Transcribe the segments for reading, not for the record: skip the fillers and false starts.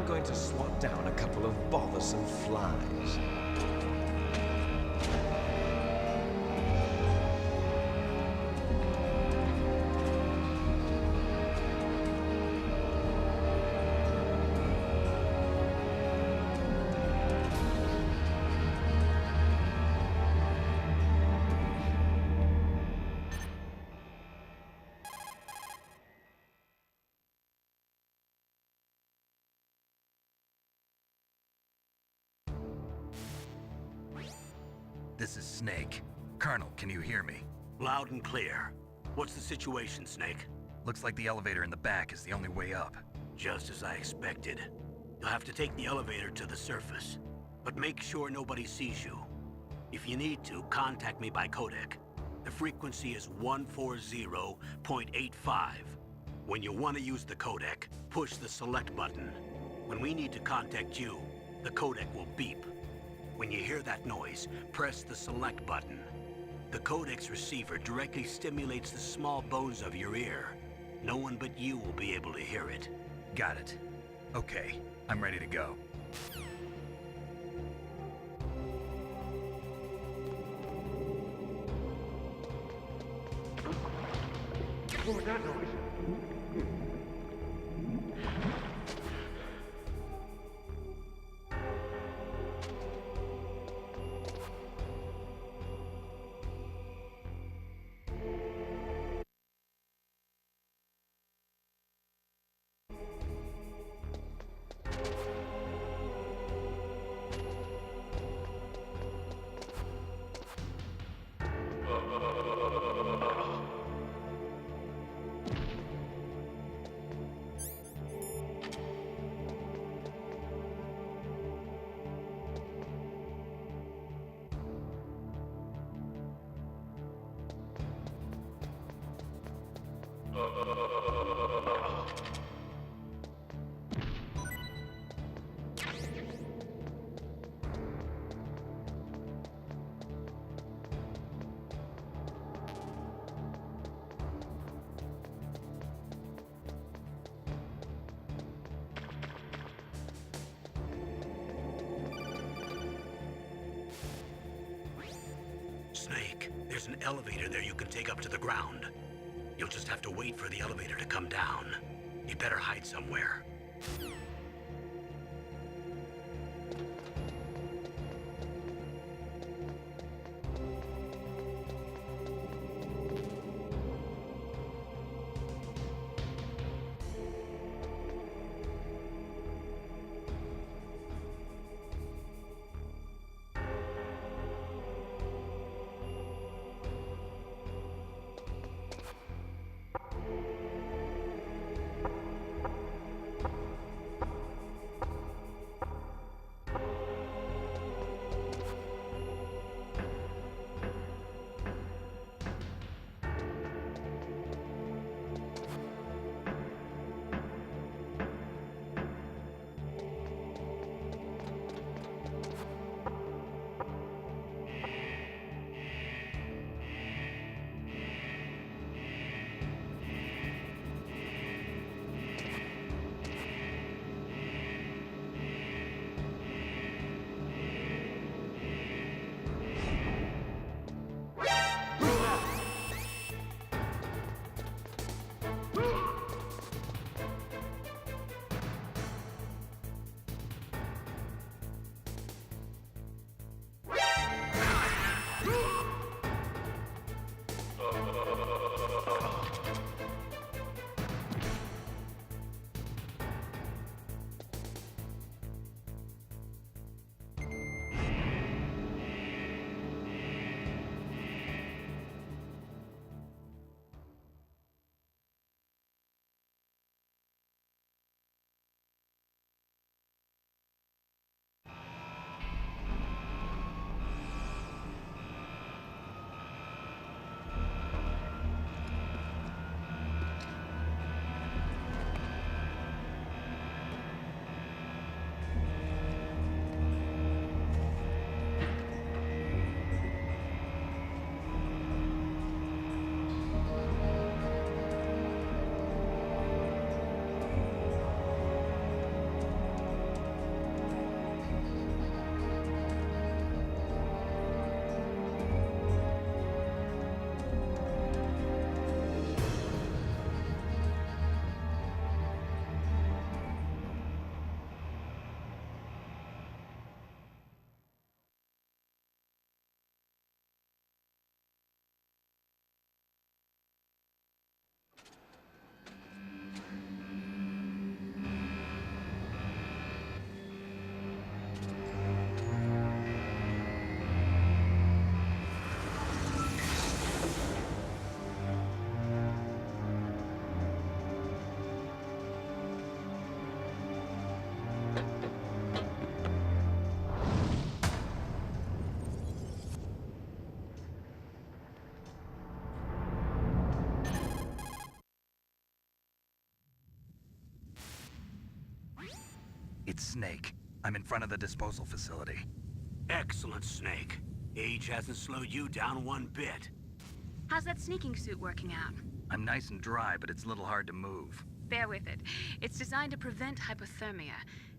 I'm going to swat down a couple of bothersome flies. This is Snake. Colonel, can you hear me? Loud and clear. What's the situation, Snake? Looks like the elevator in the back is the only way up. Just as I expected. You'll have to take the elevator to the surface. But make sure nobody sees you. If you need to, contact me by codec. The frequency is 140.85. When you want to use the codec, push the select button. When we need to contact you, the codec will beep. When you hear that noise, press the select button. The codec's receiver directly stimulates the small bones of your ear. No one but you will be able to hear it. Got it. Okay, I'm ready to go. What was that noise? Snake, there's an elevator there you can take up to the ground. You'll just have to wait for the elevator to come down. You better hide somewhere. It's Snake. I'm in front of the disposal facility. Excellent, Snake. Age hasn't slowed you down one bit. How's that sneaking suit working out? I'm nice and dry, but it's a little hard to move. Bear with it. It's designed to prevent hypothermia.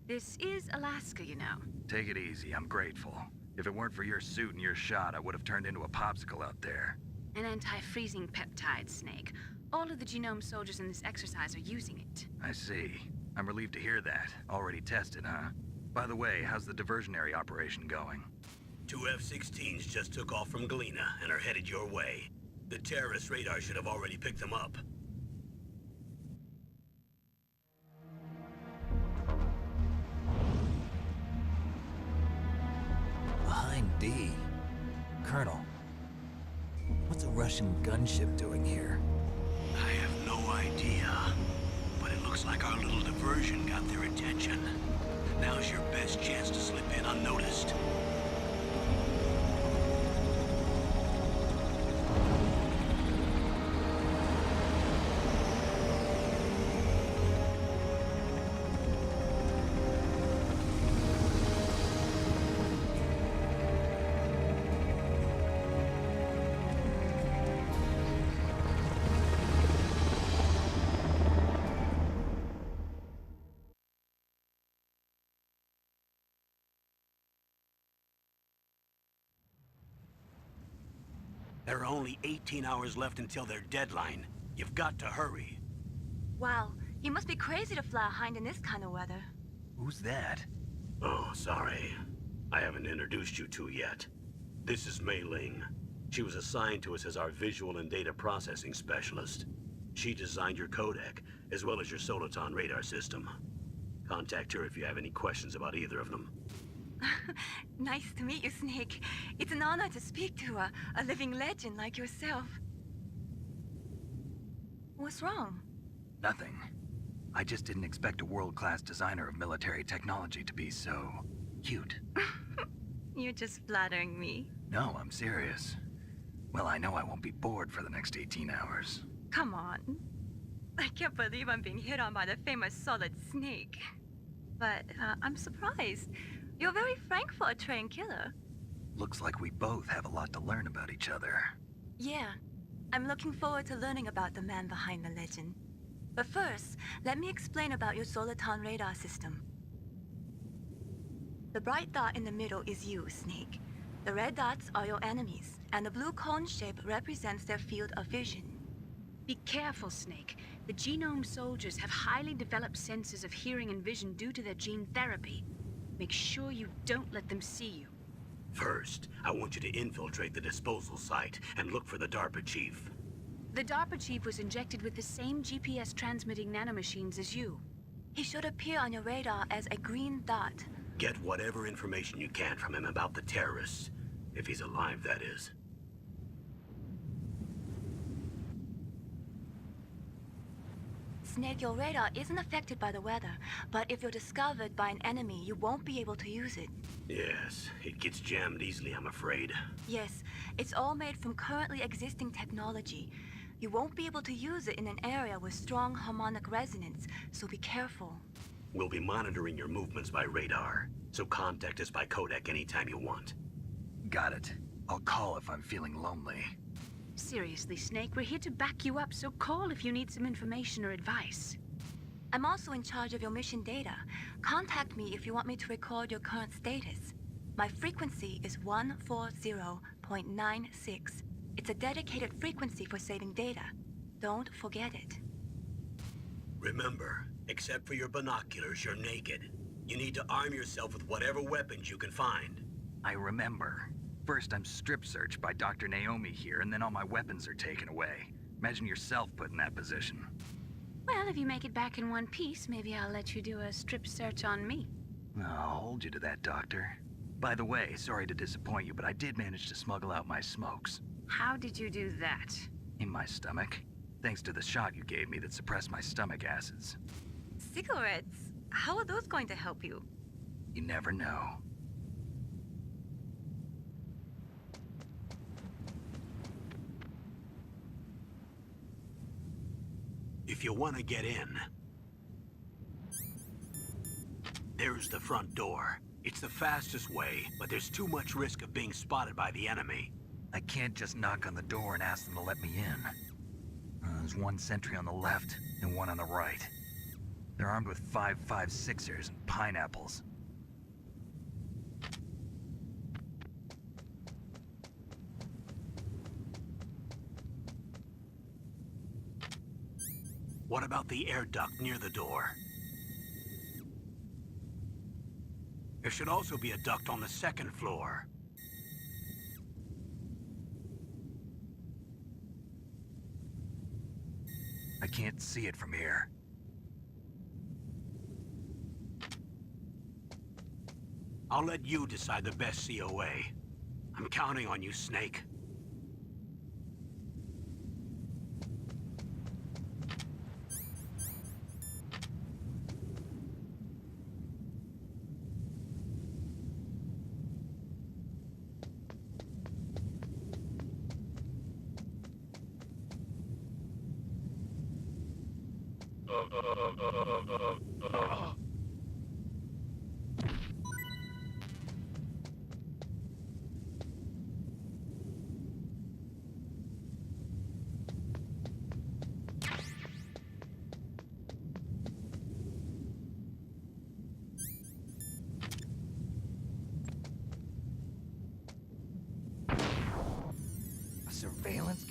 This is Alaska, you know. Take it easy, I'm grateful. If it weren't for your suit and your shot, I would have turned into a popsicle out there. An anti-freezing peptide, Snake. All of the genome soldiers in this exercise are using it. I see. I'm relieved to hear that. Already tested, huh? By the way, how's the diversionary operation going? 2 F-16s just took off from Galena and are headed your way. The terrorist radar should have already picked them up. Behind D. Colonel, what's a Russian gunship doing here? I have no idea, but it looks like our little diversion got their attention. Now's your best chance to slip in unnoticed. There are only 18 hours left until their deadline. You've got to hurry. Wow, you must be crazy to fly a hind in this kind of weather. Who's that? Oh, sorry. I haven't introduced you to yet. This is Mei Ling. She was assigned to us as our visual and data processing specialist. She designed your codec, as well as your Soliton radar system. Contact her if you have any questions about either of them. Nice to meet you, Snake. It's an honor to speak to a living legend like yourself. What's wrong? Nothing. I just didn't expect a world-class designer of military technology to be so cute. You're just flattering me. No, I'm serious. Well, I know I won't be bored for the next 18 hours. Come on. I can't believe I'm being hit on by the famous Solid Snake. But I'm surprised. You're very frank for a trained killer. Looks like we both have a lot to learn about each other. Yeah, I'm looking forward to learning about the man behind the legend. But first, let me explain about your Soliton radar system. The bright dot in the middle is you, Snake. The red dots are your enemies, and the blue cone shape represents their field of vision. Be careful, Snake. The genome soldiers have highly developed senses of hearing and vision due to their gene therapy. Make sure you don't let them see you. First, I want you to infiltrate the disposal site and look for the DARPA chief. The DARPA chief was injected with the same GPS transmitting nanomachines as you. He should appear on your radar as a green dot. Get whatever information you can from him about the terrorists. If he's alive, that is. Snake, your radar isn't affected by the weather, but if you're discovered by an enemy, you won't be able to use it. Yes, it gets jammed easily, I'm afraid. Yes, it's all made from currently existing technology. You won't be able to use it in an area with strong harmonic resonance, so be careful. We'll be monitoring your movements by radar, so contact us by codec anytime you want. Got it. I'll call if I'm feeling lonely. Seriously, Snake, we're here to back you up, so call if you need some information or advice. I'm also in charge of your mission data. Contact me if you want me to record your current status. My frequency is 140.96. It's a dedicated frequency for saving data. Don't forget it. Remember, except for your binoculars, you're naked. You need to arm yourself with whatever weapons you can find. I remember. First, I'm strip searched by Dr. Naomi here, and then all my weapons are taken away. Imagine yourself put in that position. Well, if you make it back in one piece, maybe I'll let you do a strip search on me. I'll hold you to that, Doctor. By the way, sorry to disappoint you, but I did manage to smuggle out my smokes. How did you do that? In my stomach. Thanks to the shot you gave me that suppressed my stomach acids. Cigarettes? How are those going to help you? You never know. If you want to get in, There's the front door. It's the fastest way, but there's too much risk of being spotted by the enemy. I can't just knock on the door and ask them to let me in. There's one sentry on the left and one on the right. They're armed with 5.56ers and pineapples. What about the air duct near the door? There should also be a duct on the second floor. I can't see it from here. I'll let you decide the best COA. I'm counting on you, Snake. Surveillance?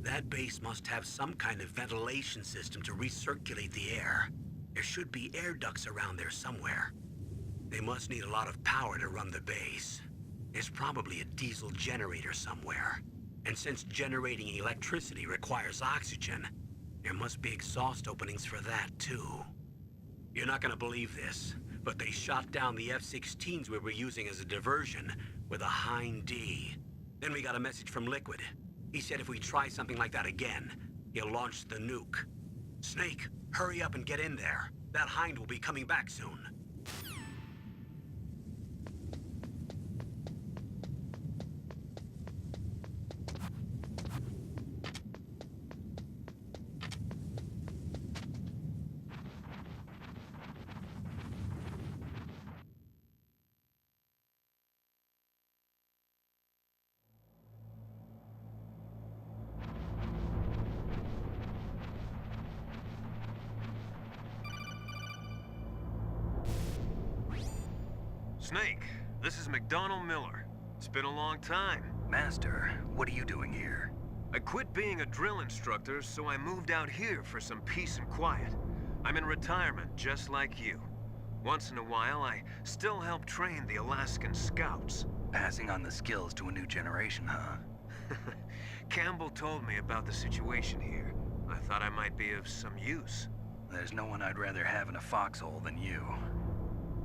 That base must have some kind of ventilation system to recirculate the air. There should be air ducts around there somewhere. They must need a lot of power to run the base. There's probably a diesel generator somewhere. And since generating electricity requires oxygen, there must be exhaust openings for that too. You're not gonna believe this, but they shot down the F-16s we were using as a diversion with a Hind D. Then we got a message from Liquid. He said if we try something like that again, he'll launch the nuke. Snake, hurry up and get in there. That Hind will be coming back soon. Snake, this is McDonald Miller. It's been a long time. Master, what are you doing here? I quit being a drill instructor, so I moved out here for some peace and quiet. I'm in retirement, just like you. Once in a while, I still help train the Alaskan Scouts. Passing on the skills to a new generation, huh? Campbell told me about the situation here. I thought I might be of some use. There's no one I'd rather have in a foxhole than you.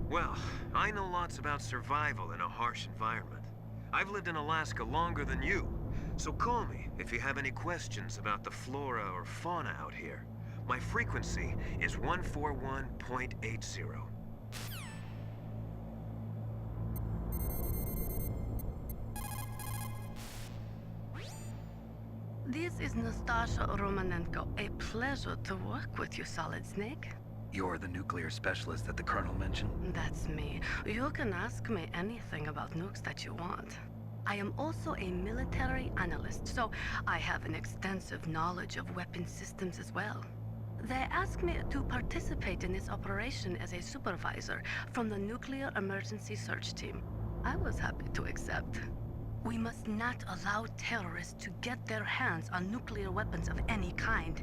Well, I know lots about survival in a harsh environment. I've lived in Alaska longer than you, so call me if you have any questions about the flora or fauna out here. My frequency is 141.80. This is Nastasha Romanenko. A pleasure to work with you, Solid Snake. You're the nuclear specialist that the Colonel mentioned? That's me. You can ask me anything about nukes that you want. I am also a military analyst, so I have an extensive knowledge of weapon systems as well. They asked me to participate in this operation as a supervisor from the Nuclear Emergency Search Team. I was happy to accept. We must not allow terrorists to get their hands on nuclear weapons of any kind.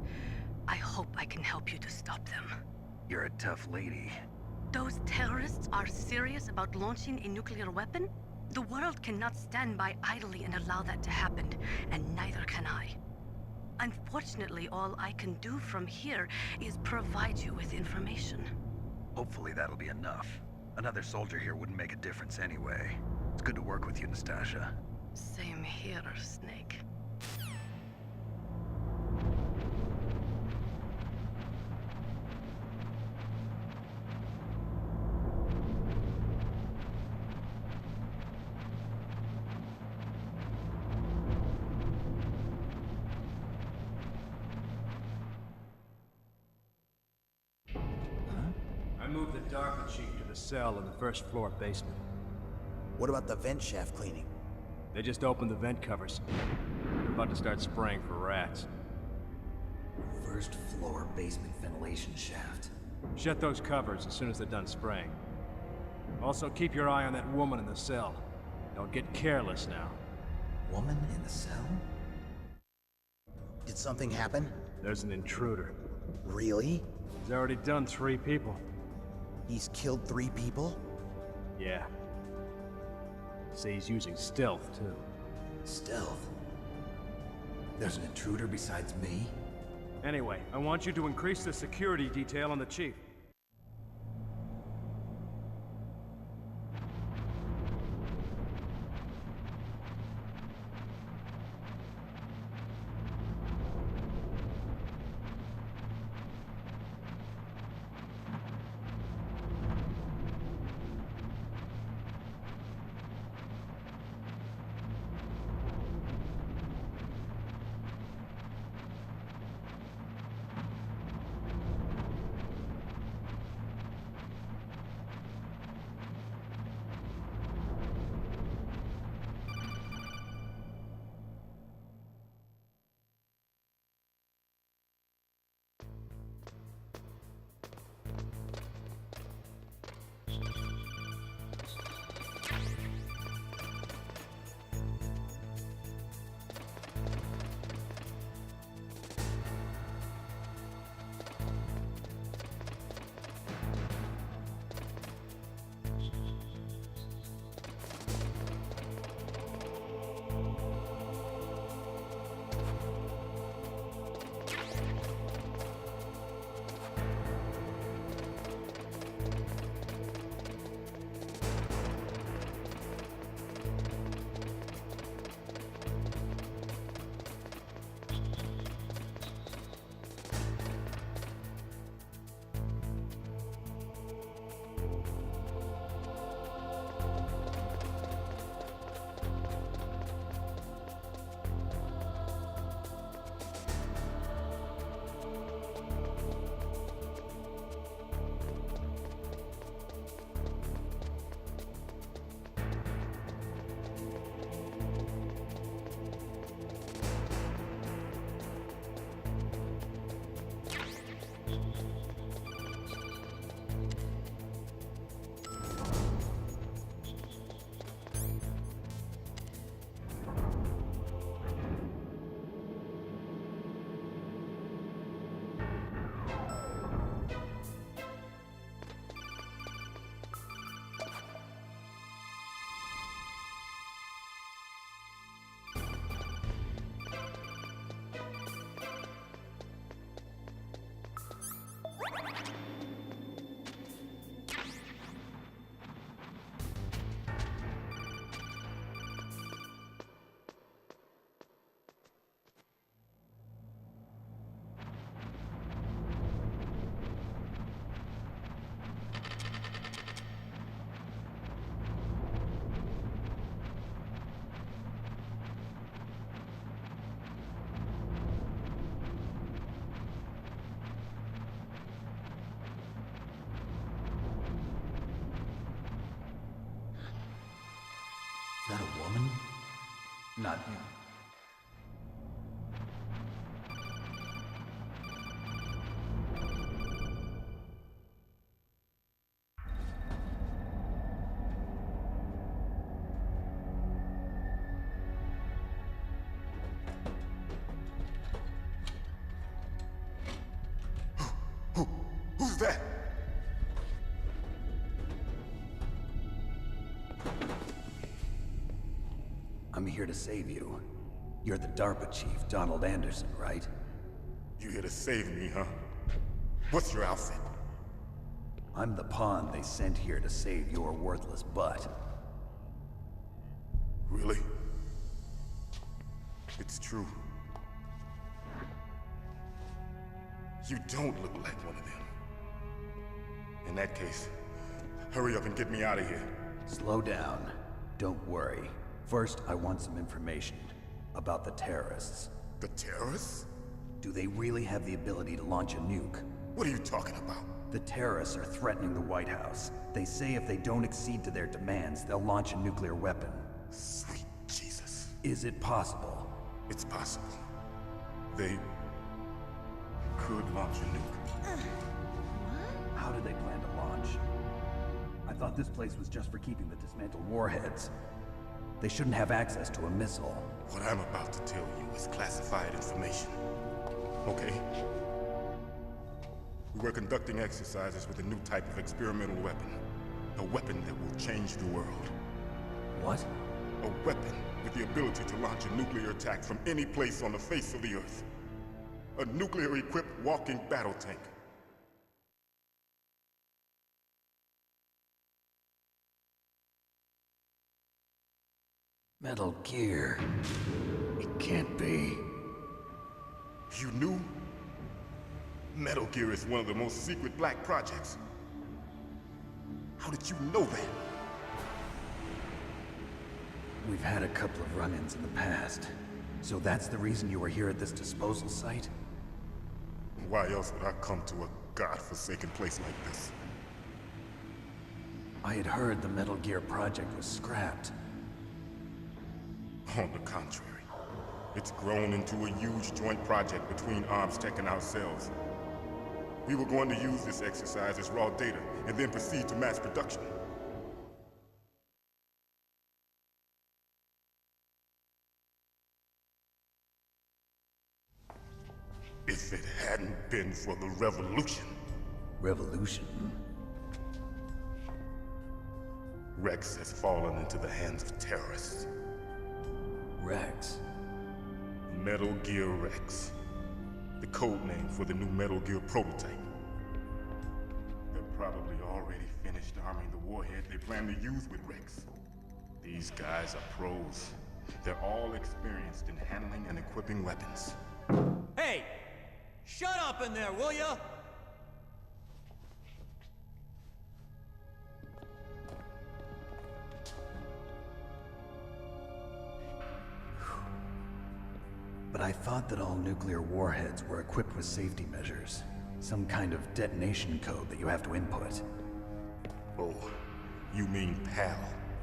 I hope I can help you to stop them. You're a tough lady. Those terrorists are serious about launching a nuclear weapon? The world cannot stand by idly and allow that to happen, and neither can I. Unfortunately, all I can do from here is provide you with information. Hopefully that'll be enough. Another soldier here wouldn't make a difference anyway. It's good to work with you, Nastasha. Same here, Snake. I moved the DARPA chief to the cell in the first floor basement. What about the vent shaft cleaning? They just opened the vent covers. They're about to start spraying for rats. First floor basement ventilation shaft. Shut those covers as soon as they're done spraying. Also, keep your eye on that woman in the cell. Don't get careless now. Woman in the cell? Did something happen? There's an intruder. Really? He's already done 3 people. He's killed 3 people? Yeah. Say he's using stealth, too. Stealth? There's an intruder besides me? Anyway, I want you to increase the security detail on the chief. Is that a woman? Not you. here to save you. You're the DARPA chief, Donald Anderson, right? You here to save me, huh? What's your outfit? I'm the pawn they sent here to save your worthless butt. Really? It's true. You don't look like one of them. In that case, hurry up and get me out of here. Slow down. Don't worry. First, I want some information about the terrorists. The terrorists? Do they really have the ability to launch a nuke? What are you talking about? The terrorists are threatening the White House. They say if they don't accede to their demands, they'll launch a nuclear weapon. Sweet Jesus. Is it possible? It's possible. They could launch a nuke. How do they plan to launch? I thought this place was just for keeping the dismantled warheads. They shouldn't have access to a missile. What I'm about to tell you is classified information. Okay? We were conducting exercises with a new type of experimental weapon. A weapon that will change the world. What? A weapon with the ability to launch a nuclear attack from any place on the face of the Earth. A nuclear-equipped walking battle tank. Metal Gear. It can't be. You knew? Metal Gear is one of the most secret black projects. How did you know that? We've had a couple of run-ins in the past. So that's the reason you were here at this disposal site? Why else would I come to a godforsaken place like this? I had heard the Metal Gear project was scrapped. On the contrary, it's grown into a huge joint project between ArmsTech and ourselves. We were going to use this exercise as raw data, and then proceed to mass production. If it hadn't been for the revolution... Revolution? Rex has fallen into the hands of terrorists. Rex? Metal Gear Rex. The code name for the new Metal Gear prototype. They're probably already finished arming the warhead they plan to use with Rex. These guys are pros. They're all experienced in handling and equipping weapons. Hey! Shut up in there, will ya? But I thought that all nuclear warheads were equipped with safety measures. Some kind of detonation code that you have to input. Oh, you mean PAL?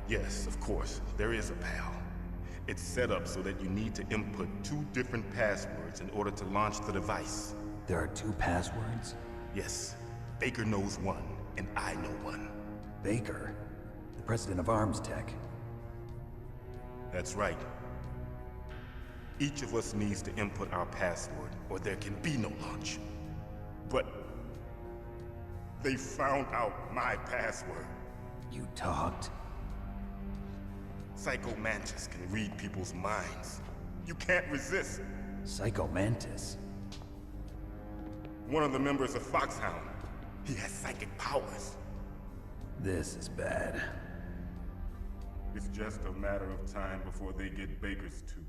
Yes, of course, there is a PAL. It's set up so that you need to input 2 different passwords in order to launch the device. There are 2 passwords? Yes. Baker knows one, and I know one. Baker? The president of ArmsTech? That's right. Each of us needs to input our password, or there can be no launch. But... they found out my password. You talked? Psycho Mantis can read people's minds. You can't resist. Psycho Mantis? One of the members of Foxhound. He has psychic powers. This is bad. It's just a matter of time before they get Baker's too.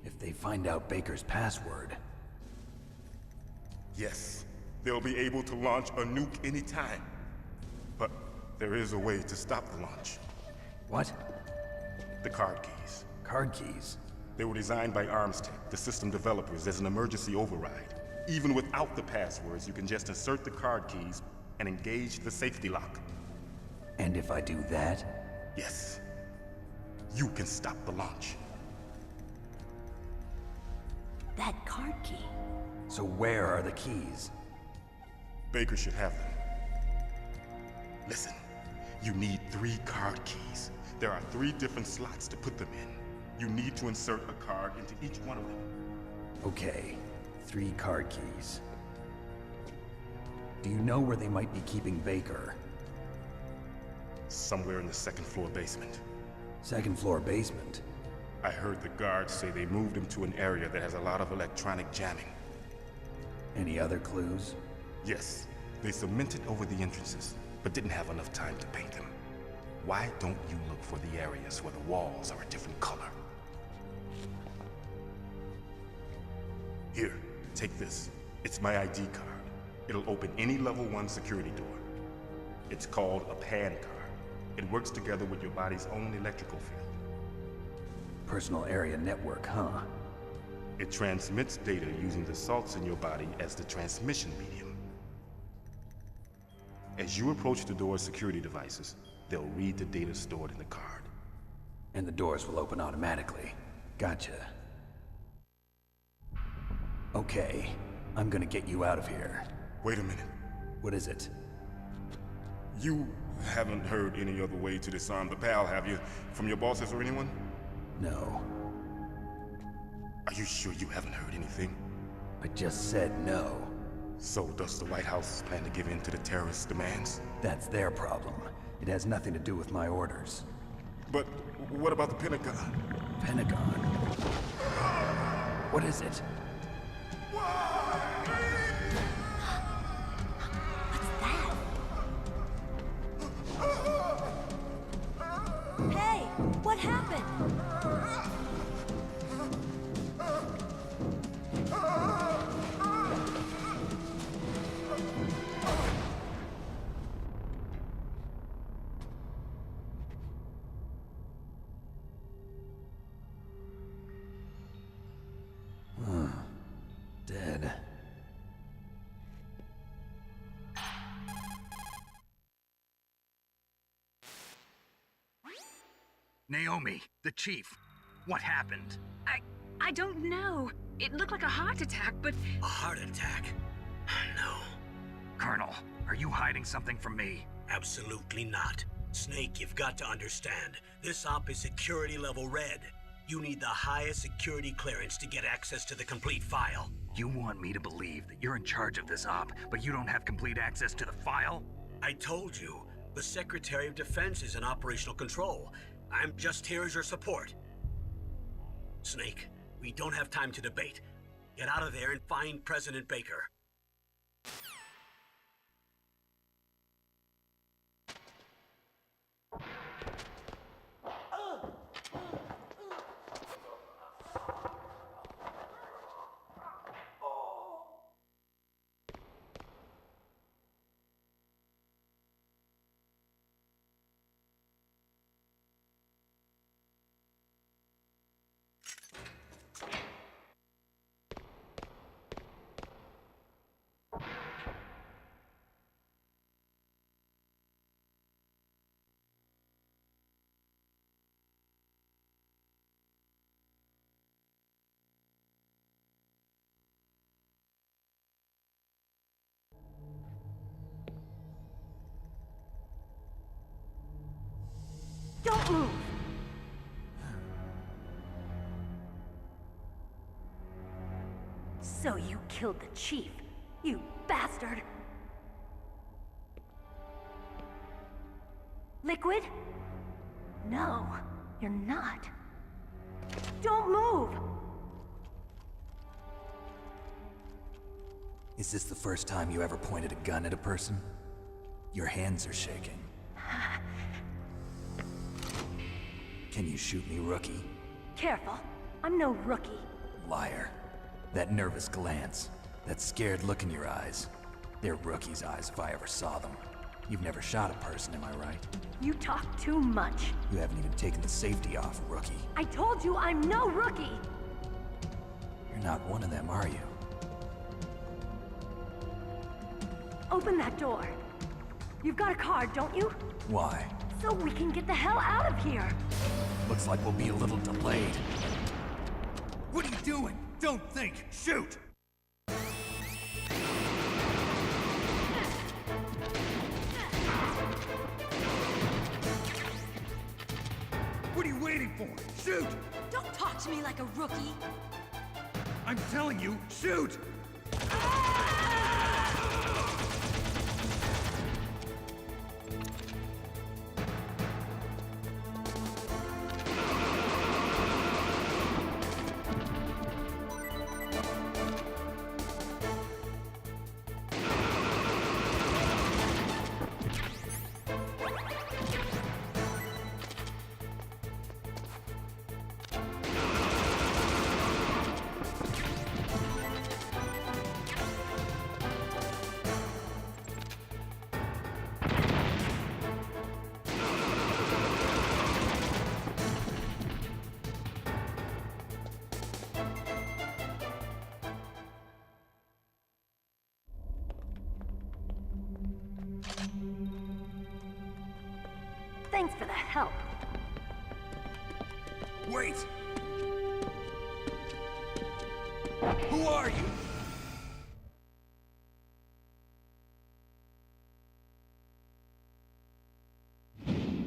If they find out Baker's password... Yes, they'll be able to launch a nuke anytime. But there is a way to stop the launch. What? The card keys. Card keys? They were designed by ArmsTech, the system developers, as an emergency override. Even without the passwords, you can just insert the card keys and engage the safety lock. And if I do that? Yes. You can stop the launch. That card key. So where are the keys? Baker should have them. Listen, you need 3 card keys. There are 3 different slots to put them in. You need to insert a card into each one of them. Okay, 3 card keys. Do you know where they might be keeping Baker? Somewhere in the second floor basement. Second floor basement? I heard the guards say they moved him to an area that has a lot of electronic jamming. Any other clues? Yes. They cemented over the entrances, but didn't have enough time to paint them. Why don't you look for the areas where the walls are a different color? Here, take this. It's my ID card. It'll open any level 1 security door. It's called a PAN card. It works together with your body's own electrical field. Personal area network, huh? It transmits data using the salts in your body as the transmission medium. As you approach the door's security devices, they'll read the data stored in the card. And the doors will open automatically. Gotcha. Okay, I'm gonna get you out of here. Wait a minute. What is it? You haven't heard any other way to disarm the PAL, have you? From your bosses or anyone? No. Are you sure you haven't heard anything? I just said no. So does the White House plan to give in to the terrorists' demands? That's their problem. It has nothing to do with my orders. But what about the Pentagon? Pentagon? What is it? Hey, what happened? Dead. Naomi, the chief. What happened? I don't know. It looked like a heart attack, but... A heart attack? No. Colonel, are you hiding something from me? Absolutely not. Snake, you've got to understand. This op is security level red. You need the highest security clearance to get access to the complete file. You want me to believe that you're in charge of this op, but you don't have complete access to the file? I told you. The Secretary of Defense is in operational control. I'm just here as your support. Snake, we don't have time to debate. Get out of there and find President Baker. Don't move! So you killed the chief, you bastard! Liquid? No, you're not. Don't move! Is this the first time you ever pointed a gun at a person? Your hands are shaking. Can you shoot me, rookie? Careful, I'm no rookie. Liar. That nervous glance, that scared look in your eyes. They're rookie's eyes if I ever saw them. You've never shot a person, am I right? You talk too much. You haven't even taken the safety off, rookie. I told you I'm no rookie! You're not one of them, are you? Open that door. You've got a card, don't you? Why? So we can get the hell out of here! Looks like we'll be a little delayed. What are you doing? Don't think! Shoot! What are you waiting for? Shoot! Don't talk to me like a rookie! I'm telling you, shoot! help. Wait! Who are you?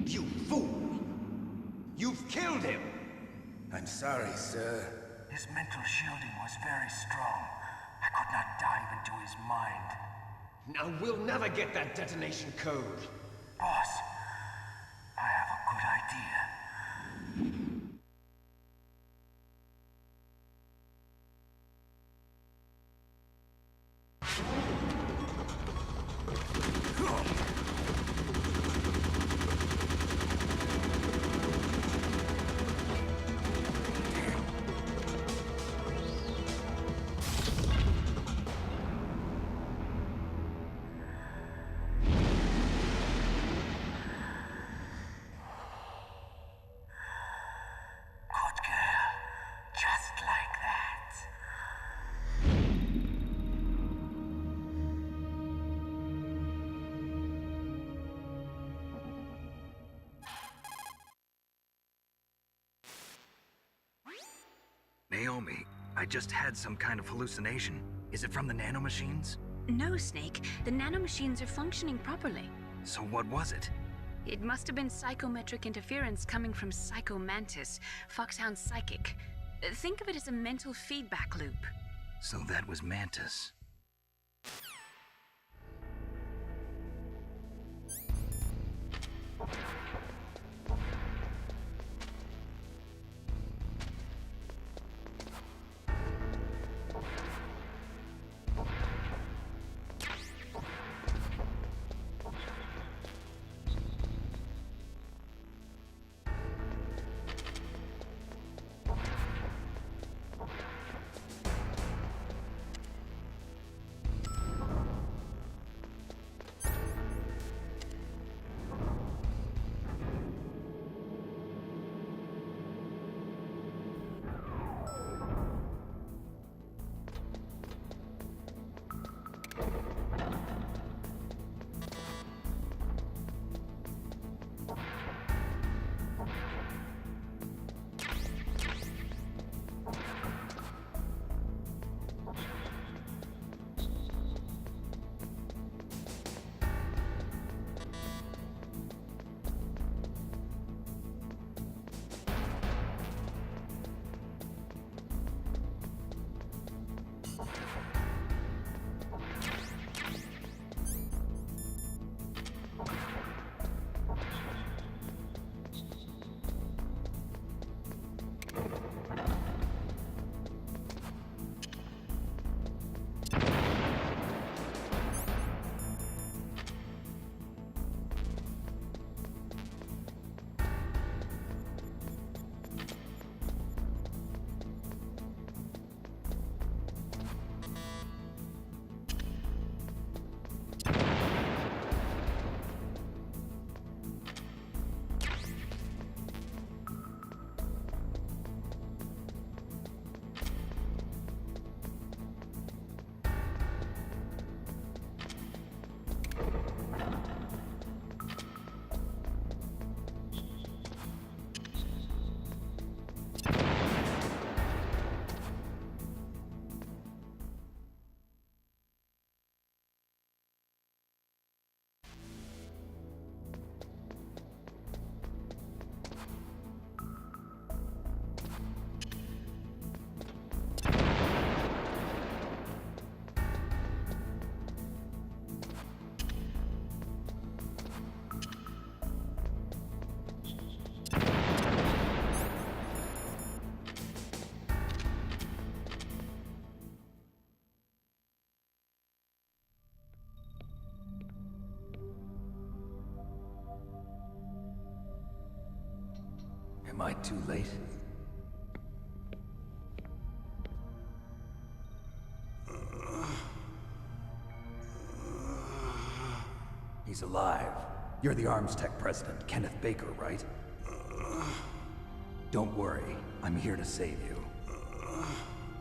You fool! You've killed him! I'm sorry, sir. His mental shielding was very strong. I could not dive into his mind. Now we'll never get that detonation code. Boss, I have a good idea. Naomi, I just had some kind of hallucination. Is it from the nanomachines? No, Snake. The nanomachines are functioning properly. So what was it? It must have been psychometric interference coming from Psycho Mantis, Foxhound's psychic. Think of it as a mental feedback loop. So that was Mantis. Am I too late? He's alive. You're the Arms Tech president, Kenneth Baker, right? Don't worry. I'm here to save you.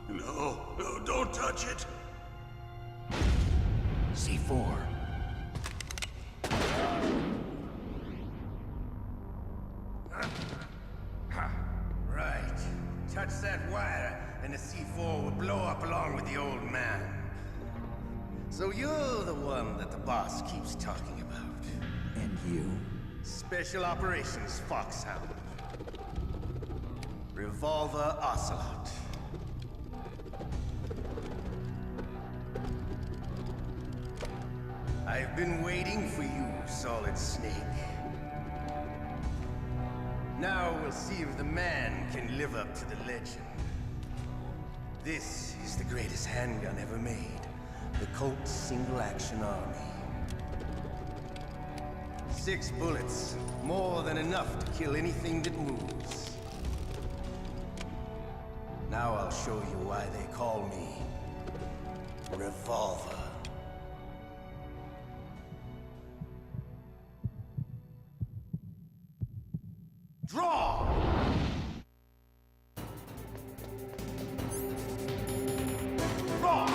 No, don't touch it! C4. touch that wire, and the C4 will blow up along with the old man. So you're the one that the boss keeps talking about. And you? Special Operations Foxhound. Revolver Ocelot. I've been waiting for you, Solid Snake. Now we'll see if the man can live up to the legend. This is the greatest handgun ever made. The Colt Single Action Army. 6 bullets, more than enough to kill anything that moves. Now I'll show you why they call me Revolver. Draw! Draw!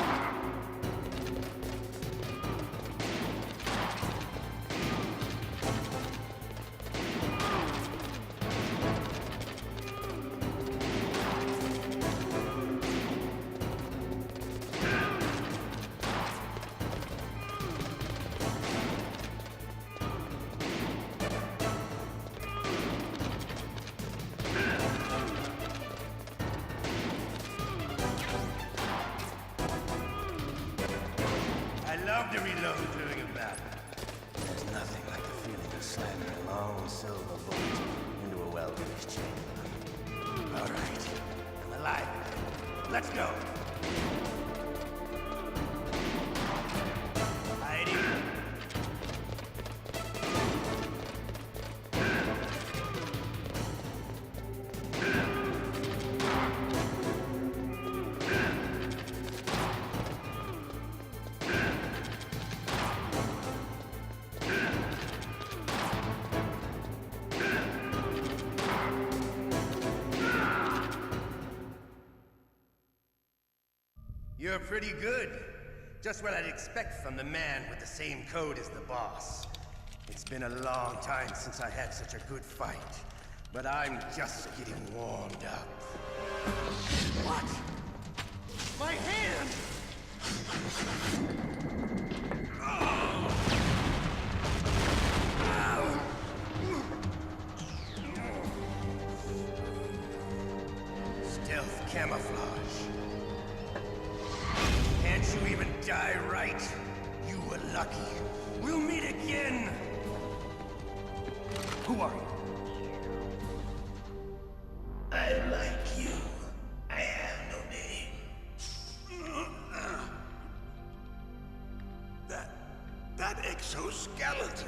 Love to reload during a battle. There's nothing like the feeling of slamming a long silver bullet into a well-greased chamber. All right, I'm alive. Let's go. Hiding. You're pretty good. Just what I'd expect from the man with the same code as the boss. It's been a long time since I had such a good fight, but I'm just getting warmed up. What? My hand! Stealth camouflage. Can't you even die right? You were lucky. We'll meet again! Who are you? I like you. I have no name. That exoskeleton.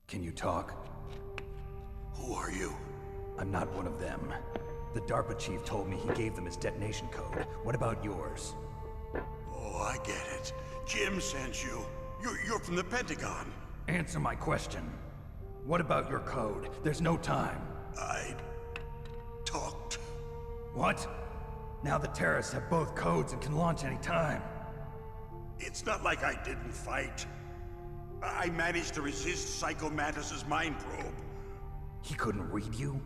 Can you talk? Who are you? I'm not one of them. The DARPA chief told me he gave them his detonation code. What about yours? Oh, I get it. Jim sent you. You're from the Pentagon. Answer my question. What about your code? There's no time. I talked. What? Now the terrorists have both codes and can launch any time. It's not like I didn't fight. I managed to resist Psycho Mantis's mind probe. He couldn't read you?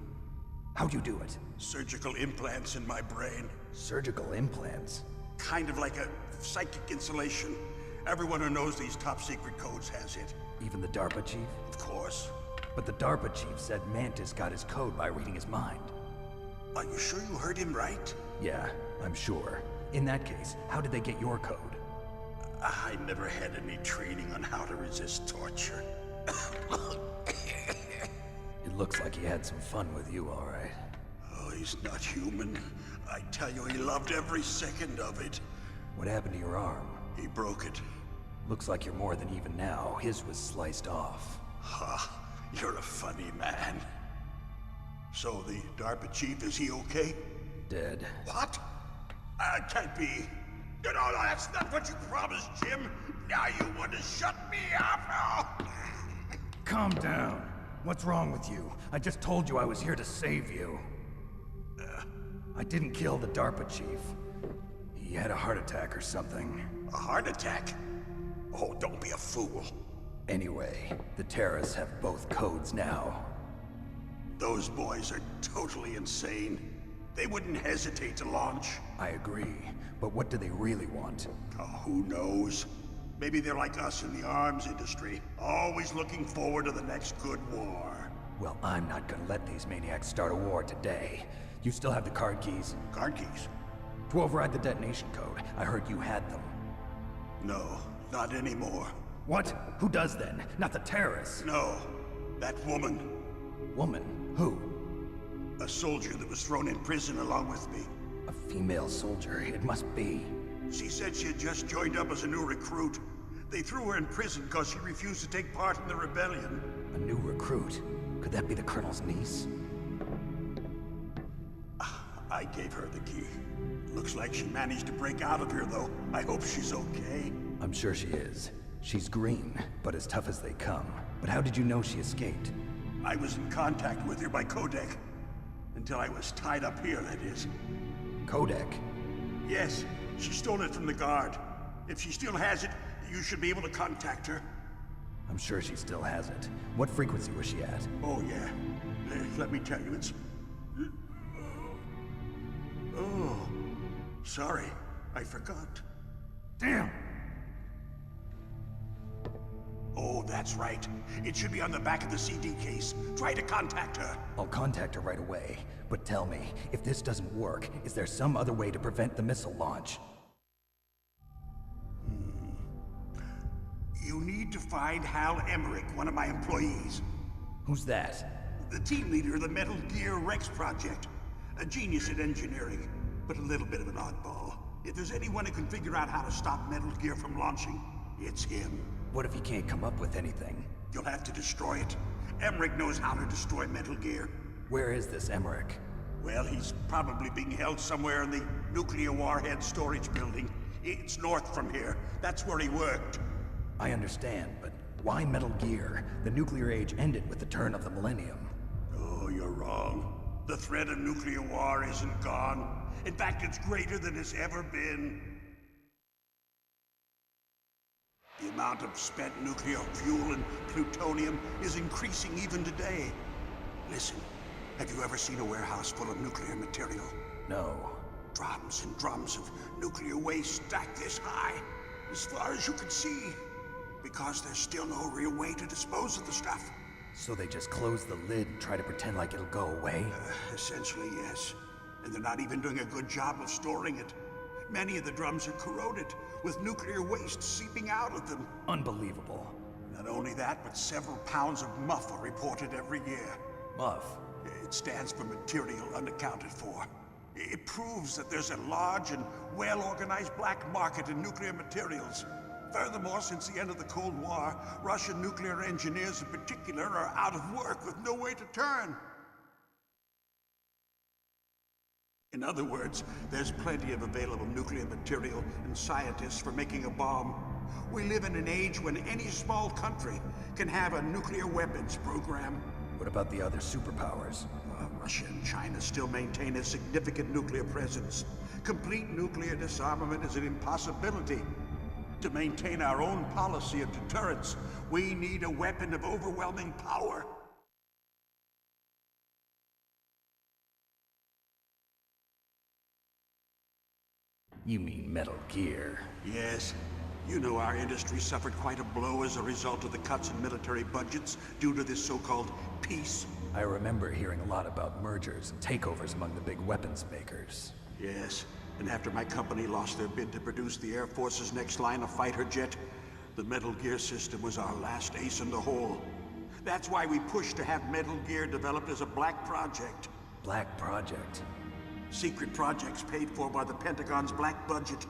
How'd you do it? Surgical implants in my brain. Surgical implants? Kind of like a psychic insulation. Everyone who knows these top secret codes has it. Even the DARPA chief? Of course. But the DARPA chief said Mantis got his code by reading his mind. Are you sure you heard him right? Yeah, I'm sure. In that case, how did they get your code? I never had any training on how to resist torture. It looks like he had some fun with you, all right. Oh, he's not human. I tell you, he loved every second of it. What happened to your arm? He broke it. Looks like you're more than even now. His was sliced off. Ha, you're a funny man. So the DARPA chief, is he okay? Dead. What? Can't be. No, that's not what you promised, Jim. Now you want to shut me up? Calm down. What's wrong with you? I just told you I was here to save you. I didn't kill the DARPA chief. He had a heart attack or something. A heart attack? Oh, don't be a fool. Anyway, the terrorists have both codes now. Those boys are totally insane. They wouldn't hesitate to launch. I agree, but what do they really want? Oh, who knows? Maybe they're like us in the arms industry, always looking forward to the next good war. Well, I'm not gonna let these maniacs start a war today. You still have the card keys? Card keys? To override the detonation code. I heard you had them. No, not anymore. What? Who does then? Not the terrorists? No, that woman. Woman? Who? A soldier that was thrown in prison along with me. A female soldier, it must be. She said she had just joined up as a new recruit. They threw her in prison because she refused to take part in the rebellion. A new recruit? Could that be the Colonel's niece? I gave her the key. Looks like she managed to break out of here, though. I hope she's okay. I'm sure she is. She's green, but as tough as they come. But how did you know she escaped? I was in contact with her by codec. Until I was tied up here, that is. Codec? Yes, she stole it from the guard. If she still has it, you should be able to contact her. I'm sure she still has it. What frequency was she at? Oh, yeah. Let me tell you, it's... Oh, sorry. I forgot. Damn! Oh, that's right. It should be on the back of the CD case. Try to contact her. I'll contact her right away. But tell me, if this doesn't work, is there some other way to prevent the missile launch? You need to find Hal Emmerich, one of my employees. Who's that? The team leader of the Metal Gear Rex project. A genius at engineering, but a little bit of an oddball. If there's anyone who can figure out how to stop Metal Gear from launching, it's him. What if he can't come up with anything? You'll have to destroy it. Emmerich knows how to destroy Metal Gear. Where is this Emmerich? Well, he's probably being held somewhere in the nuclear warhead storage building. It's north from here. That's where he worked. I understand, but why Metal Gear? The nuclear age ended with the turn of the millennium. Oh, you're wrong. The threat of nuclear war isn't gone. In fact, it's greater than it's ever been. The amount of spent nuclear fuel and plutonium is increasing even today. Listen, have you ever seen a warehouse full of nuclear material? No. Drums and drums of nuclear waste stacked this high, as far as you can see. Because there's still no real way to dispose of the stuff. So they just close the lid and try to pretend like it'll go away? Essentially, yes. And they're not even doing a good job of storing it. Many of the drums are corroded, with nuclear waste seeping out of them. Unbelievable. Not only that, but several pounds of MUF are reported every year. MUF? It stands for material unaccounted for. It proves that there's a large and well-organized black market in nuclear materials. Furthermore, since the end of the Cold War, Russian nuclear engineers in particular are out of work with no way to turn. In other words, there's plenty of available nuclear material and scientists for making a bomb. We live in an age when any small country can have a nuclear weapons program. What about the other superpowers? Russia and China still maintain a significant nuclear presence. Complete nuclear disarmament is an impossibility. To maintain our own policy of deterrence, we need a weapon of overwhelming power. You mean Metal Gear? Yes. You know our industry suffered quite a blow as a result of the cuts in military budgets due to this so-called peace. I remember hearing a lot about mergers and takeovers among the big weapons makers. Yes, and after my company lost their bid to produce the Air Force's next line of fighter jet, the Metal Gear system was our last ace in the hole. That's why we pushed to have Metal Gear developed as a black project. Black project? Secret projects paid for by the Pentagon's black budget.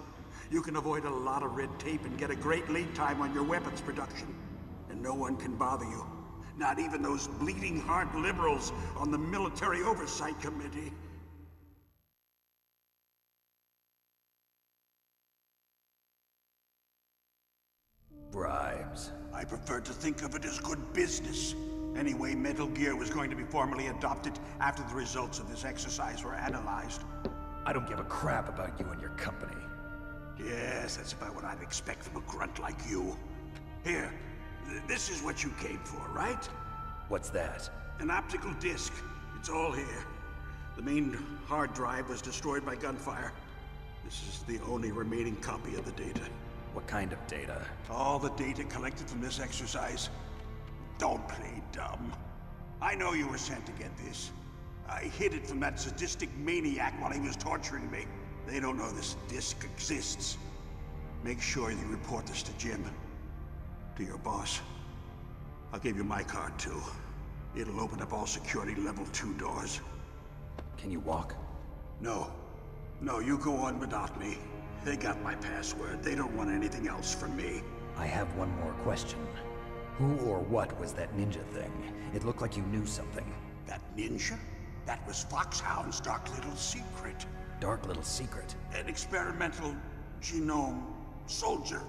You can avoid a lot of red tape and get a great lead time on your weapons production. And no one can bother you. Not even those bleeding heart liberals on the Military Oversight Committee. Bribes. I prefer to think of it as good business. Anyway, Metal Gear was going to be formally adopted after the results of this exercise were analyzed. I don't give a crap about you and your company. Yes, that's about what I'd expect from a grunt like you. Here, this is what you came for, right? What's that? An optical disc. It's all here. The main hard drive was destroyed by gunfire. This is the only remaining copy of the data. What kind of data? All the data collected from this exercise. Don't play dumb. I know you were sent to get this. I hid it from that sadistic maniac while he was torturing me. They don't know this disc exists. Make sure you report this to Jim. To your boss. I'll give you my card too. It'll open up all security level 2 doors. Can you walk? No. No, you go on without me. They got my password. They don't want anything else from me. I have one more question. Who or what was that ninja thing? It looked like you knew something. That ninja? That was Foxhound's dark little secret. Dark little secret? An experimental genome soldier.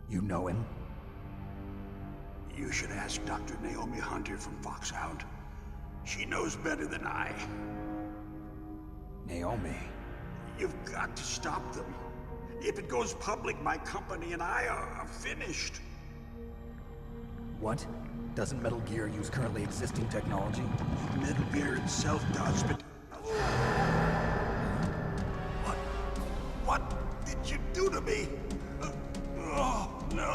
You know him? You should ask Dr. Naomi Hunter from Foxhound. She knows better than I. Naomi? You've got to stop them. If it goes public, my company and I are finished. What? Doesn't Metal Gear use currently existing technology? Metal Gear itself does, but... What did you do to me? Oh, no.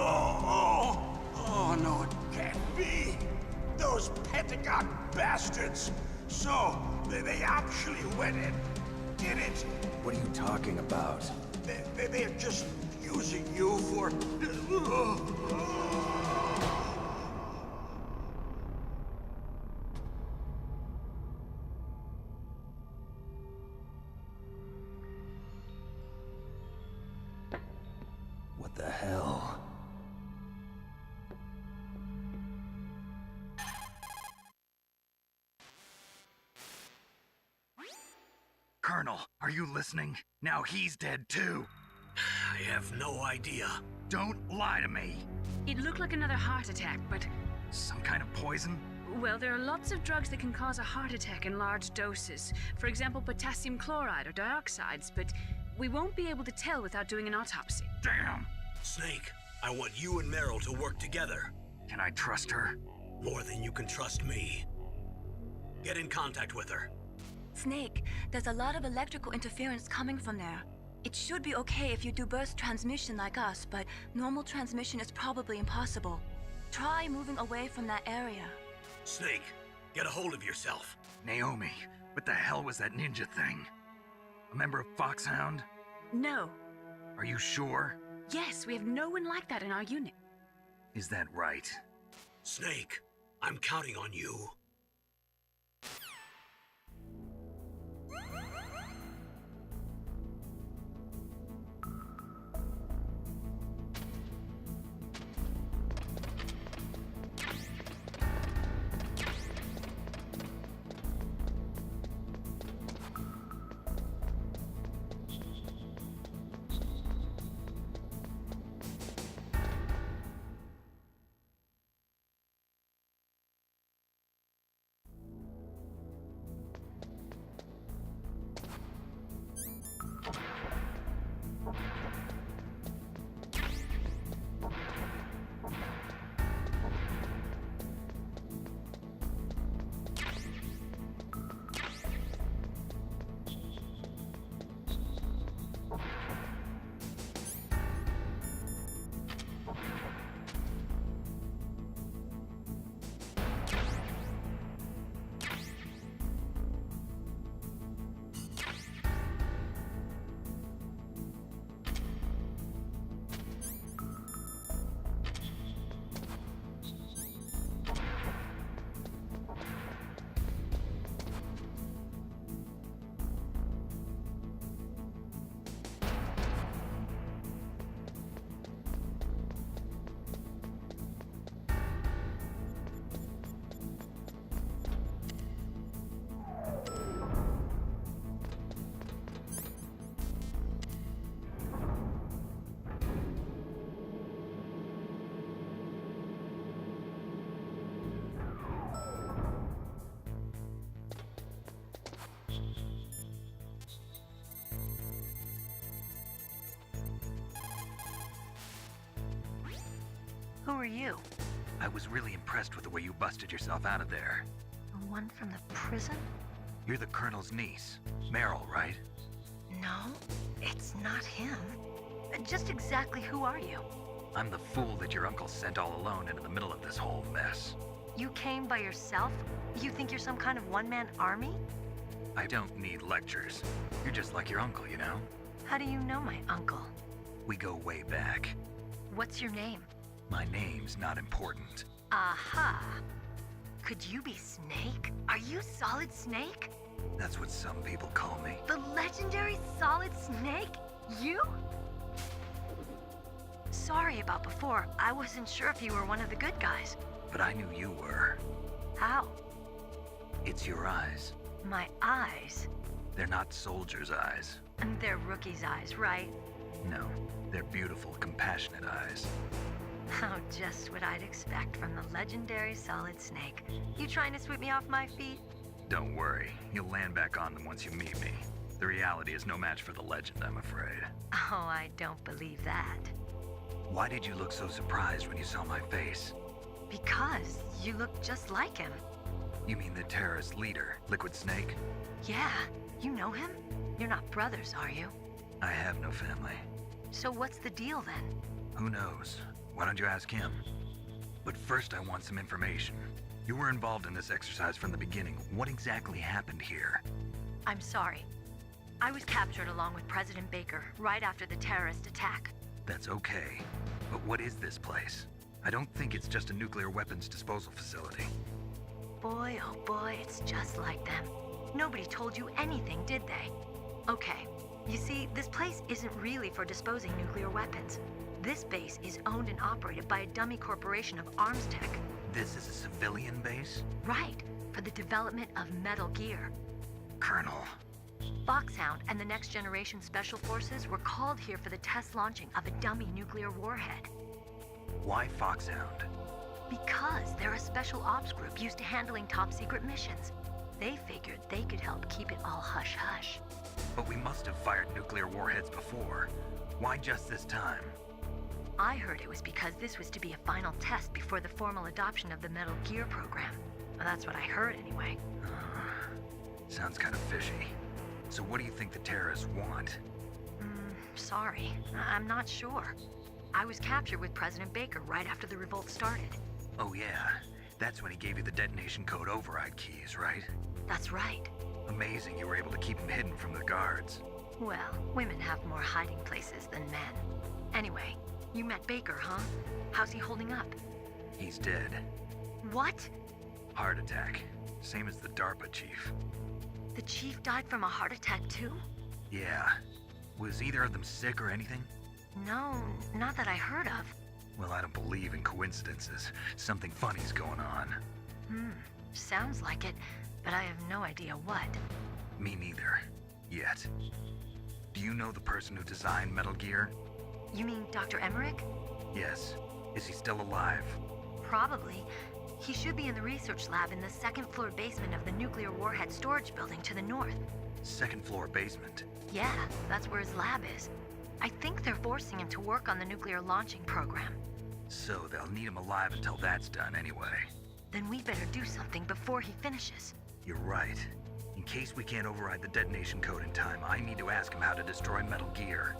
Oh, no, it can't be. Those Pentagon bastards. So, they actually went and did it. What are you talking about? They're just using you for... What the hell? Colonel, are you listening? Now he's dead too. I have no idea. Don't lie to me. It looked like another heart attack, but... Some kind of poison? Well, there are lots of drugs that can cause a heart attack in large doses. For example, potassium chloride or dioxides, but we won't be able to tell without doing an autopsy. Damn! Snake, I want you and Meryl to work together. Can I trust her? More than you can trust me. Get in contact with her. Snake, there's a lot of electrical interference coming from there. It should be okay if you do burst transmission like us, but normal transmission is probably impossible. Try moving away from that area. Snake, get a hold of yourself. Naomi, what the hell was that ninja thing? A member of Foxhound? No. Are you sure? Yes, we have no one like that in our unit. Is that right? Snake, I'm counting on you. Who are you? I was really impressed with the way you busted yourself out of there. The one from the prison? You're the Colonel's niece, Meryl, right? No, it's not him. Just exactly who are you? I'm the fool that your uncle sent all alone into the middle of this whole mess. You came by yourself? You think you're some kind of one-man army? I don't need lectures. You're just like your uncle, you know? How do you know my uncle? We go way back. What's your name? My name's not important. Aha! Could you be Snake? Are you Solid Snake? That's what some people call me. The legendary Solid Snake? You? Sorry about before. I wasn't sure if you were one of the good guys. But I knew you were. How? It's your eyes. My eyes? They're not soldiers' eyes. And they're rookies' eyes, right? No, they're beautiful, compassionate eyes. Oh, just what I'd expect from the legendary Solid Snake. You trying to sweep me off my feet? Don't worry, you'll land back on them once you meet me. The reality is no match for the legend, I'm afraid. Oh, I don't believe that. Why did you look so surprised when you saw my face? Because you look just like him. You mean the terrorist leader, Liquid Snake? Yeah, you know him? You're not brothers, are you? I have no family. So what's the deal then? Who knows? Why don't you ask him? But first I want some information. You were involved in this exercise from the beginning. What exactly happened here? I'm sorry. I was captured along with President Baker right after the terrorist attack. That's okay. But what is this place? I don't think it's just a nuclear weapons disposal facility. Boy, oh boy, it's just like them. Nobody told you anything, did they? Okay, you see, this place isn't really for disposing nuclear weapons. This base is owned and operated by a dummy corporation of arms tech. This is a civilian base? Right, for the development of Metal Gear. Colonel. Foxhound and the Next Generation Special Forces were called here for the test launching of a dummy nuclear warhead. Why Foxhound? Because they're a special ops group used to handling top-secret missions. They figured they could help keep it all hush-hush. But we must have fired nuclear warheads before. Why just this time? I heard it was because this was to be a final test before the formal adoption of the Metal Gear program. Well, that's what I heard anyway. Sounds kind of fishy. So what do you think the terrorists want? Sorry, I'm not sure. I was captured with President Baker right after the revolt started. Oh yeah, that's when he gave you the detonation code override keys, right? That's right. Amazing you were able to keep him hidden from the guards. Well, women have more hiding places than men. Anyway, you met Baker, huh? How's he holding up? He's dead. What? Heart attack. Same as the DARPA chief. The chief died from a heart attack too? Yeah. Was either of them sick or anything? No, not that I heard of. Well, I don't believe in coincidences. Something funny's going on. Sounds like it, but I have no idea what. Me neither. Yet. Do you know the person who designed Metal Gear? You mean Dr. Emmerich? Yes. Is he still alive? Probably. He should be in the research lab in the second-floor basement of the nuclear warhead storage building to the north. Second-floor basement? Yeah, that's where his lab is. I think they're forcing him to work on the nuclear launching program. So they'll need him alive until that's done anyway. Then we better do something before he finishes. You're right. In case we can't override the detonation code in time, I need to ask him how to destroy Metal Gear.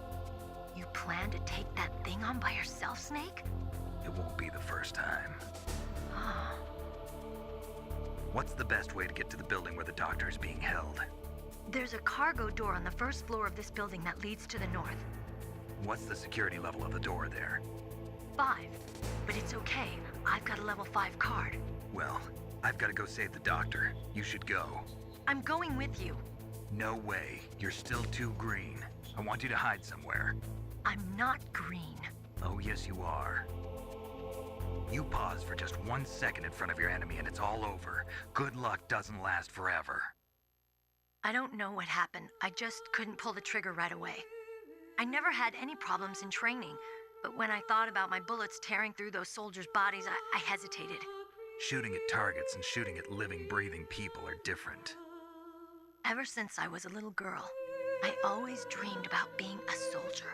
You plan to take that thing on by yourself, Snake? It won't be the first time. What's the best way to get to the building where the doctor is being held? There's a cargo door on the first floor of this building that leads to the north. What's the security level of the door there? 5. But it's okay. I've got a level 5 card. Well, I've got to go save the doctor. You should go. I'm going with you. No way. You're still too green. I want you to hide somewhere. I'm not green. Oh, yes, you are. You pause for just 1 second in front of your enemy and it's all over. Good luck doesn't last forever. I don't know what happened. I just couldn't pull the trigger right away. I never had any problems in training, but when I thought about my bullets tearing through those soldiers' bodies, I hesitated. Shooting at targets and shooting at living, breathing people are different. Ever since I was a little girl, I always dreamed about being a soldier.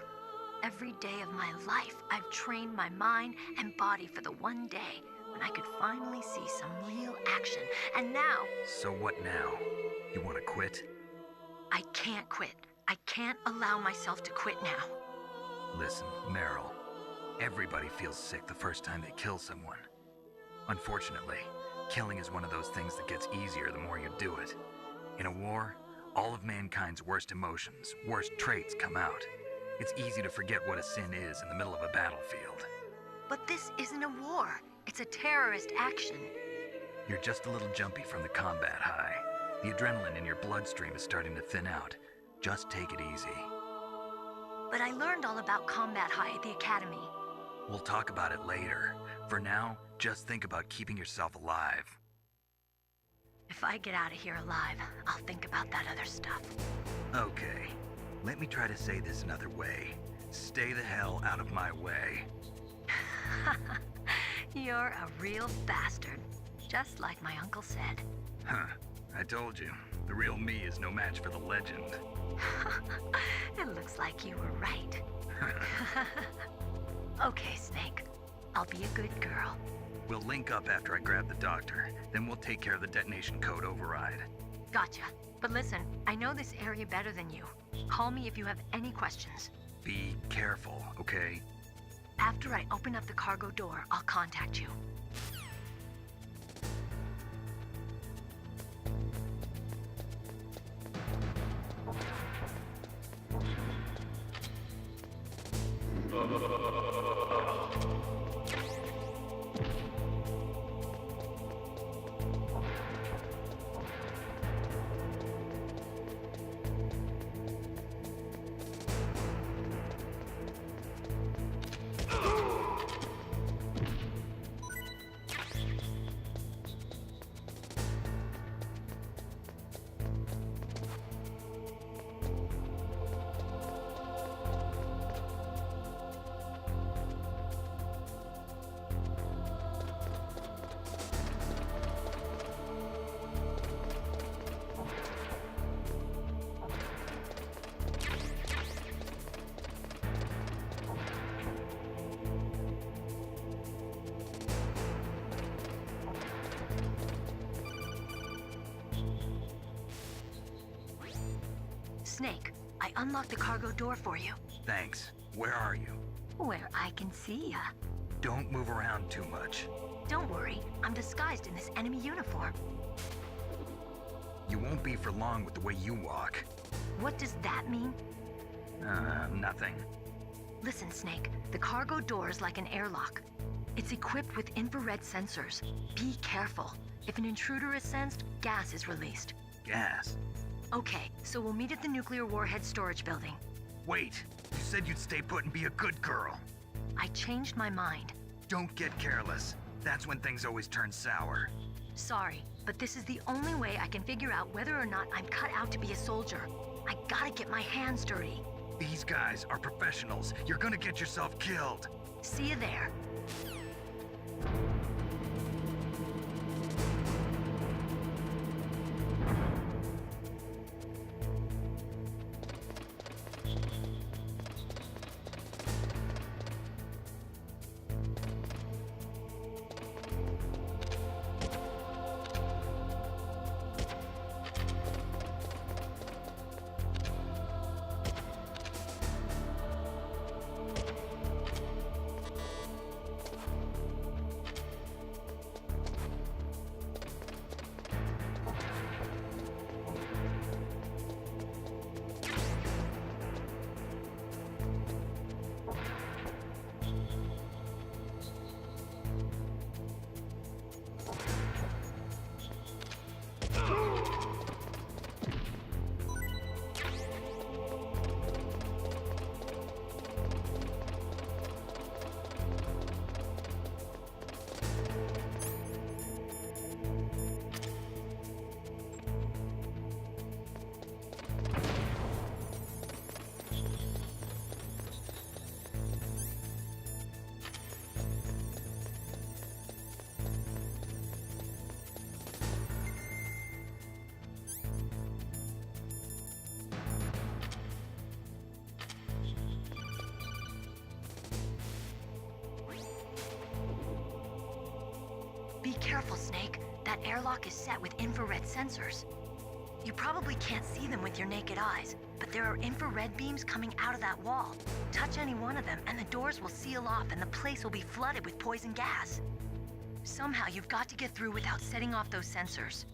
every day of my life, I've trained my mind and body for the one day when I could finally see some real action. And now... So what now? You want to quit? I can't quit. I can't allow myself to quit now. Listen, Meryl. Everybody feels sick the first time they kill someone. Unfortunately, killing is one of those things that gets easier the more you do it. In a war, all of mankind's worst emotions, worst traits come out. It's easy to forget what a sin is in the middle of a battlefield. But this isn't a war. It's a terrorist action. You're just a little jumpy from the combat high. The adrenaline in your bloodstream is starting to thin out. Just take it easy. But I learned all about combat high at the academy. We'll talk about it later. For now, just think about keeping yourself alive. If I get out of here alive, I'll think about that other stuff. Okay. Let me try to say this another way. Stay the hell out of my way. You're a real bastard. Just like my uncle said. Huh. I told you. The real me is no match for the legend. It looks like you were right. Okay, Snake. I'll be a good girl. We'll link up after I grab the doctor. Then we'll take care of the detonation code override. Gotcha. But listen, I know this area better than you. Call me if you have any questions. Be careful, okay? After I open up the cargo door, I'll contact you. Snake, I unlocked the cargo door for you. Thanks. Where are you? Where I can see ya. Don't move around too much. Don't worry, I'm disguised in this enemy uniform. You won't be for long with the way you walk. What does that mean? Nothing. Listen, Snake, the cargo door is like an airlock. It's equipped with infrared sensors. Be careful. If an intruder is sensed, gas is released. Gas? Okay, so we'll meet at the nuclear warhead storage building. Wait, you said you'd stay put and be a good girl. I changed my mind. Don't get careless. That's when things always turn sour. Sorry, but this is the only way I can figure out whether or not I'm cut out to be a soldier. I gotta get my hands dirty. These guys are professionals. You're gonna get yourself killed. See you there. airlock is set with infrared sensors. You probably can't see them with your naked eyes, but there are infrared beams coming out of that wall. Touch any one of them, and the doors will seal off and the place will be flooded with poison gas. Somehow you've got to get through without setting off those sensors.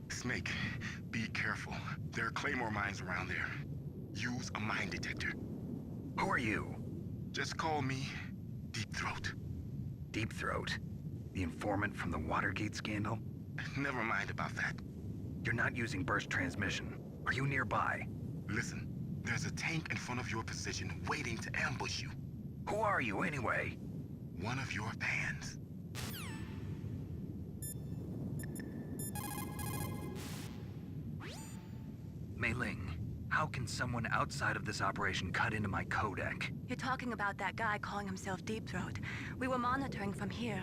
Snake, be careful. There are Claymore mines around there. Use a mine detector. Who are you? Just call me Deep Throat. Deep Throat? The informant from the Watergate scandal? Never mind about that. You're not using burst transmission. Are you nearby? Listen, there's a tank in front of your position waiting to ambush you. Who are you, anyway? One of your fans. Mei Ling, how can someone outside of this operation cut into my codec? You're talking about that guy calling himself Deep Throat. We were monitoring from here.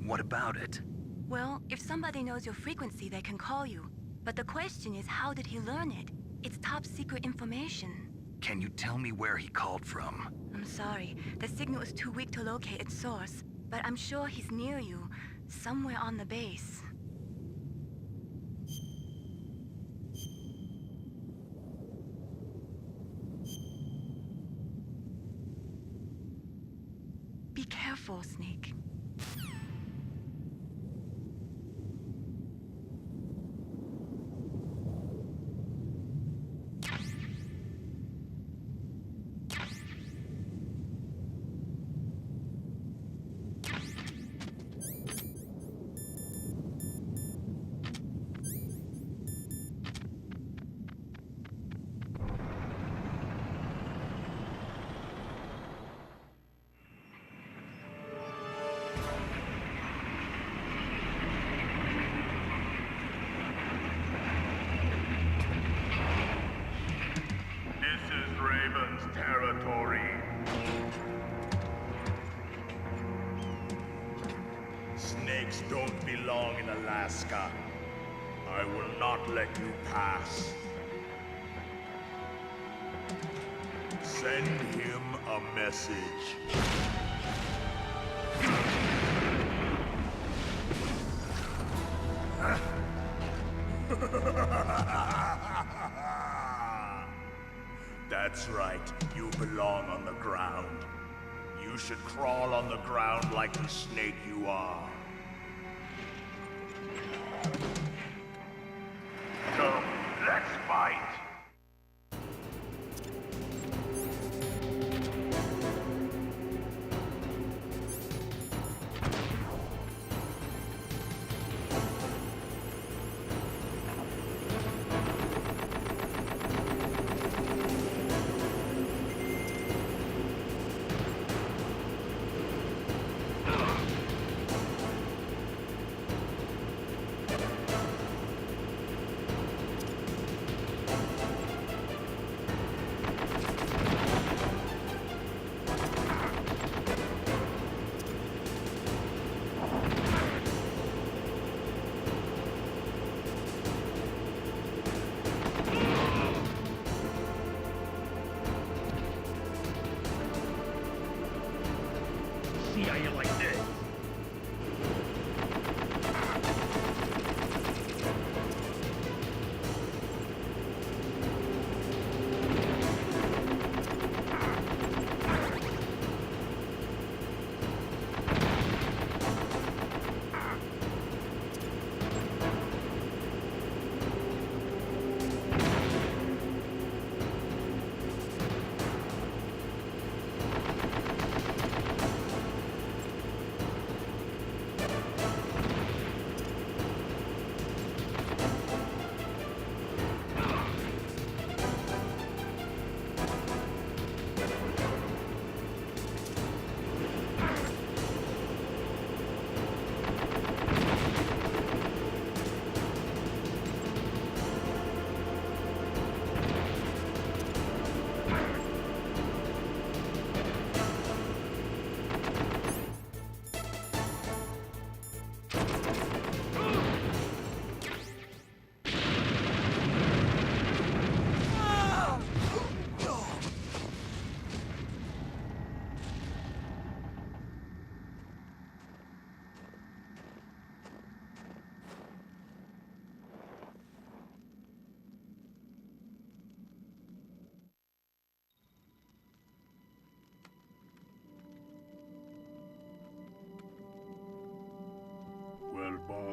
What about it? Well, if somebody knows your frequency, they can call you. But the question is, how did he learn it? It's top secret information. Can you tell me where he called from? I'm sorry. The signal is too weak to locate its source. But I'm sure he's near you, somewhere on the base. Be careful, Snake. Snakes don't belong in Alaska. I will not let you pass. Send him a message. That's right, you belong on the ground. You should crawl on the ground like the snake you are. Come, let's fight!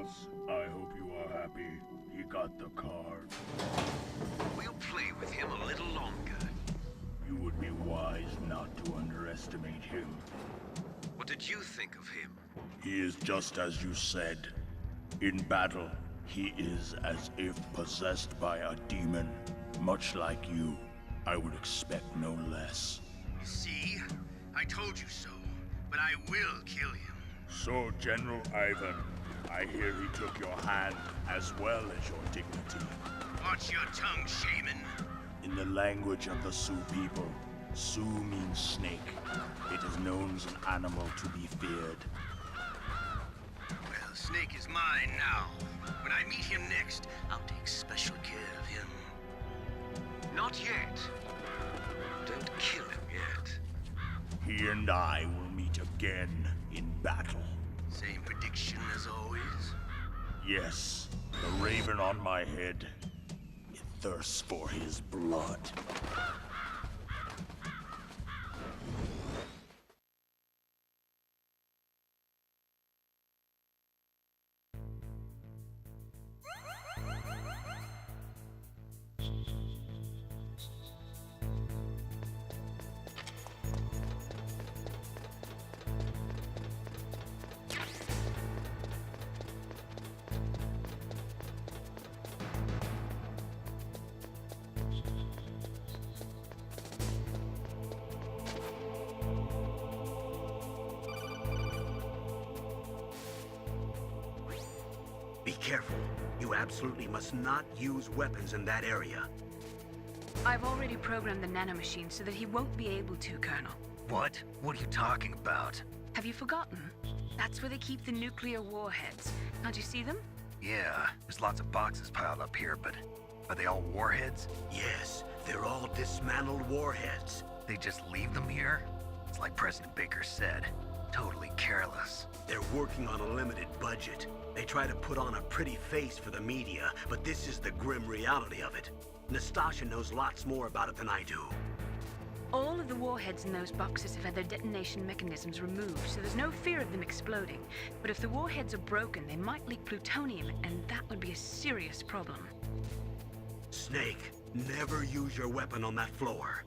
Boss, I hope you are happy. He got the card. We'll play with him a little longer. You would be wise not to underestimate him. What did you think of him? He is just as you said. In battle, he is as if possessed by a demon. Much like you, I would expect no less. See? I told you so. But I will kill him. So, General Ivan, I hear he took your hand as well as your dignity. Watch your tongue, shaman. In the language of the Sioux people, Sioux means snake. It is known as an animal to be feared. Well, Snake is mine now. When I meet him next, I'll take special care of him. Not yet. Don't kill him yet. He and I will meet again in battle. Same prediction as always? Yes, the raven on my head. It thirsts for his blood. Be careful. You absolutely must not use weapons in that area. I've already programmed the nanomachine so that he won't be able to, Colonel. What? What are you talking about? Have you forgotten? That's where they keep the nuclear warheads. Can't you see them? Yeah, there's lots of boxes piled up here, but are they all warheads? Yes, they're all dismantled warheads. They just leave them here? It's like President Baker said, totally careless. They're working on a limited budget. They try to put on a pretty face for the media, but this is the grim reality of it. Nastasha knows lots more about it than I do. All of the warheads in those boxes have had their detonation mechanisms removed, so there's no fear of them exploding. But if the warheads are broken, they might leak plutonium, and that would be a serious problem. Snake, never use your weapon on that floor.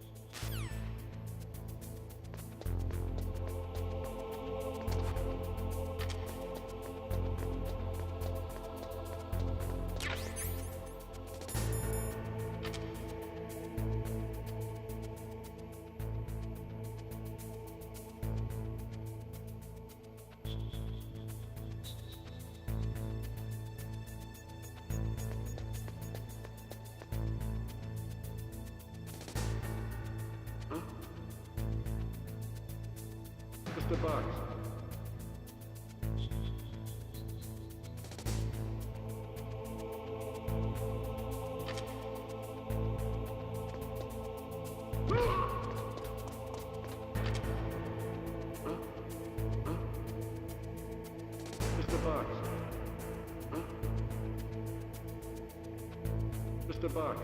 Mr. Box. Mr. Box. Mr. Box.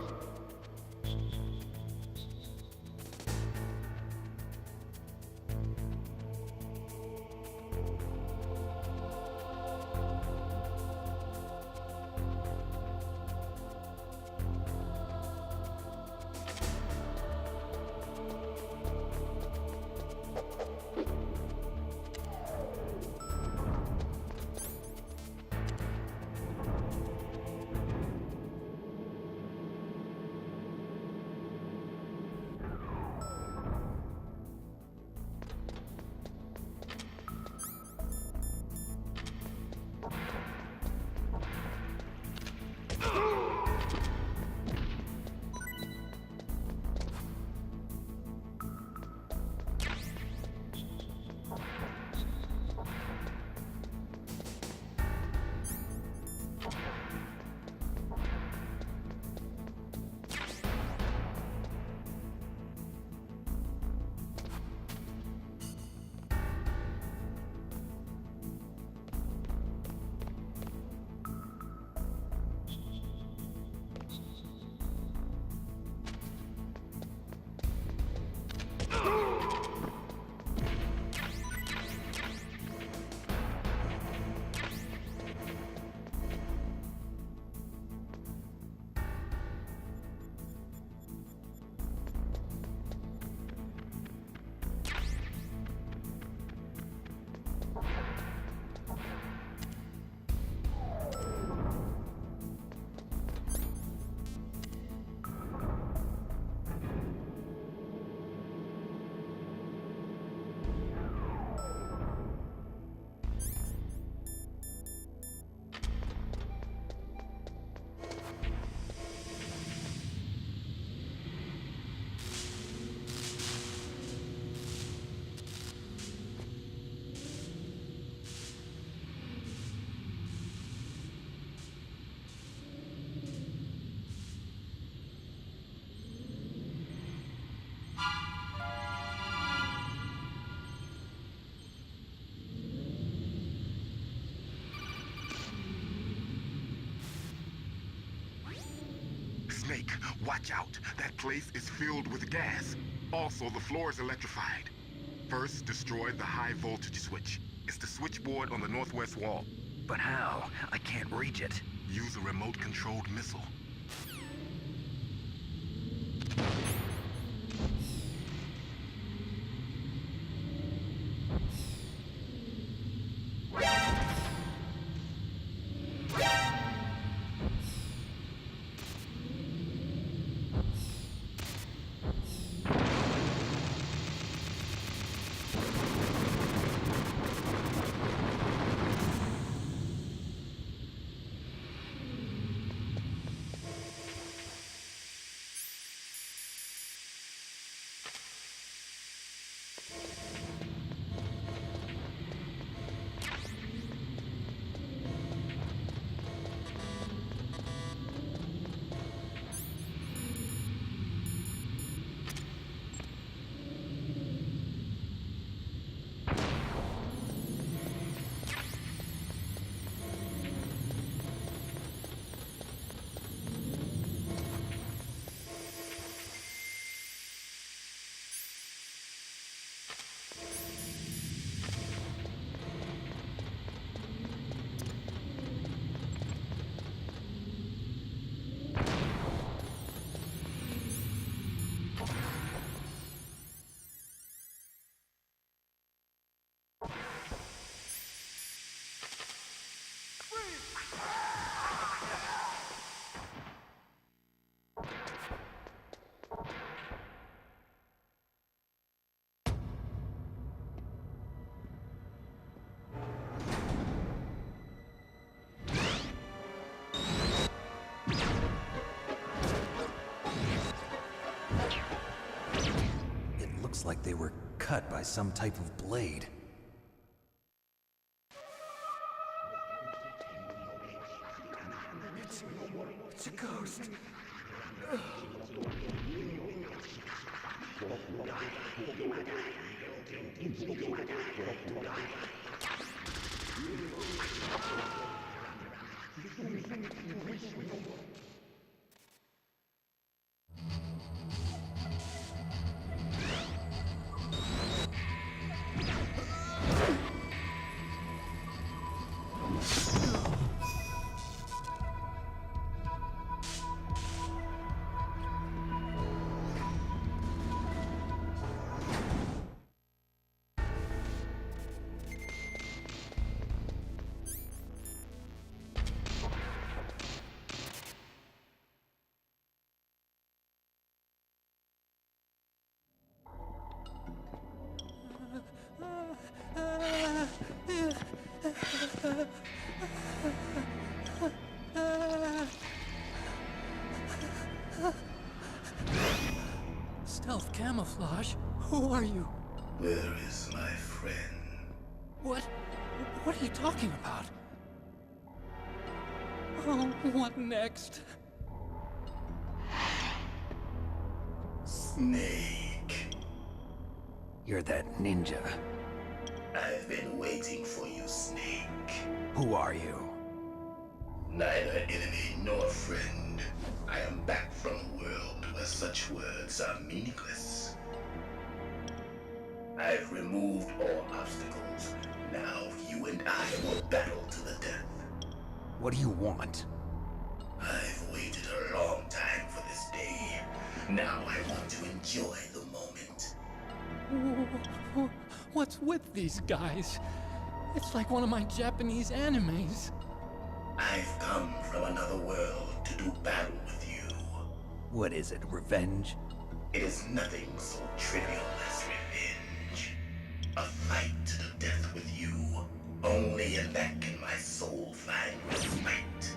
Snake, watch out. That place is filled with gas. Also, the floor is electrified. First, destroy the high voltage switch. It's the switchboard on the northwest wall. But how? I can't reach it. Use a remote-controlled missile. Looks like they were cut by some type of blade. It's a ghost. Stealth camouflage? Who are you? Where is my friend? What are you talking about? Oh, what next? Snake. You're that ninja. I've been waiting for you, Snake. Who are you? Neither enemy nor friend. I am back from a world where such words are meaningless. I've removed all obstacles. Now you and I will battle to the death. What do you want? I've waited a long time for this day. Now I want to enjoy the moment. What's with these guys? It's like one of my Japanese animes. I've come from another world to do battle with you. What is it, revenge? It is nothing so trivial as revenge. A fight to the death with you. Only in that can my soul find respite.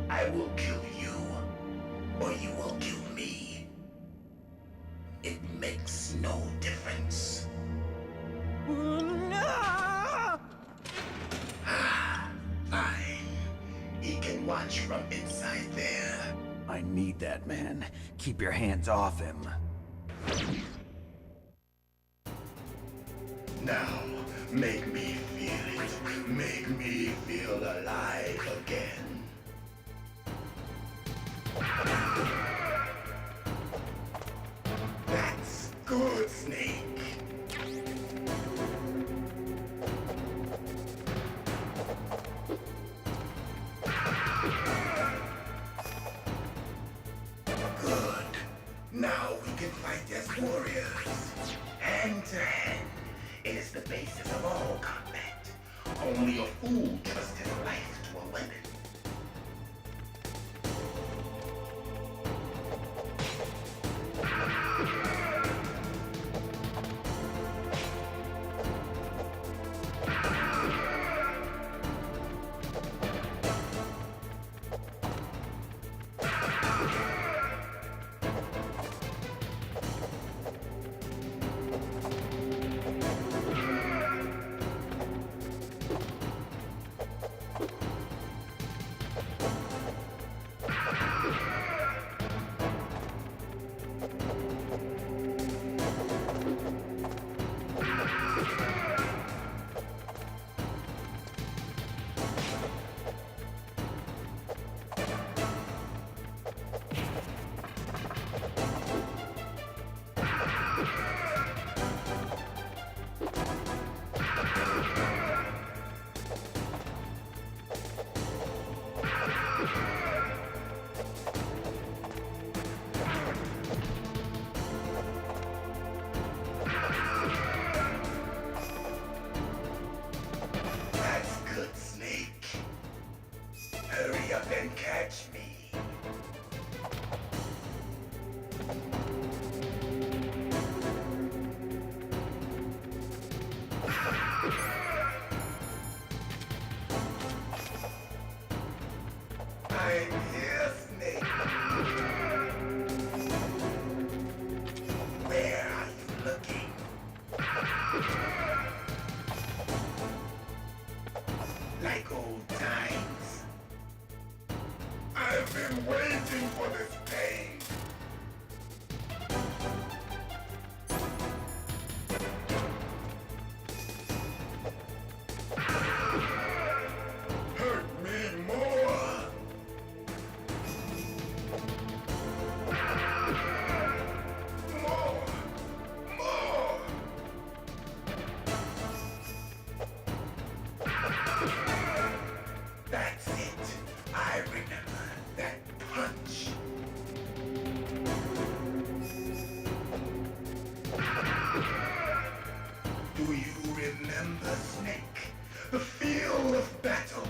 I will kill you, or you will kill me. It makes no difference. Fine. He can watch from inside there. I need that man. Keep your hands off him. Now, make me feel it. Make me feel alive again. Now we can fight as warriors. Hand to hand. It is the basis of all combat. Only a fool trusts his life to a weapon. And catch me. I'm here, Snake. Where are you looking? Like old times. I've been waiting for this pain. Hurt me more. More. That's it. I remember that punch. Do you remember, Snake? The feel of battle.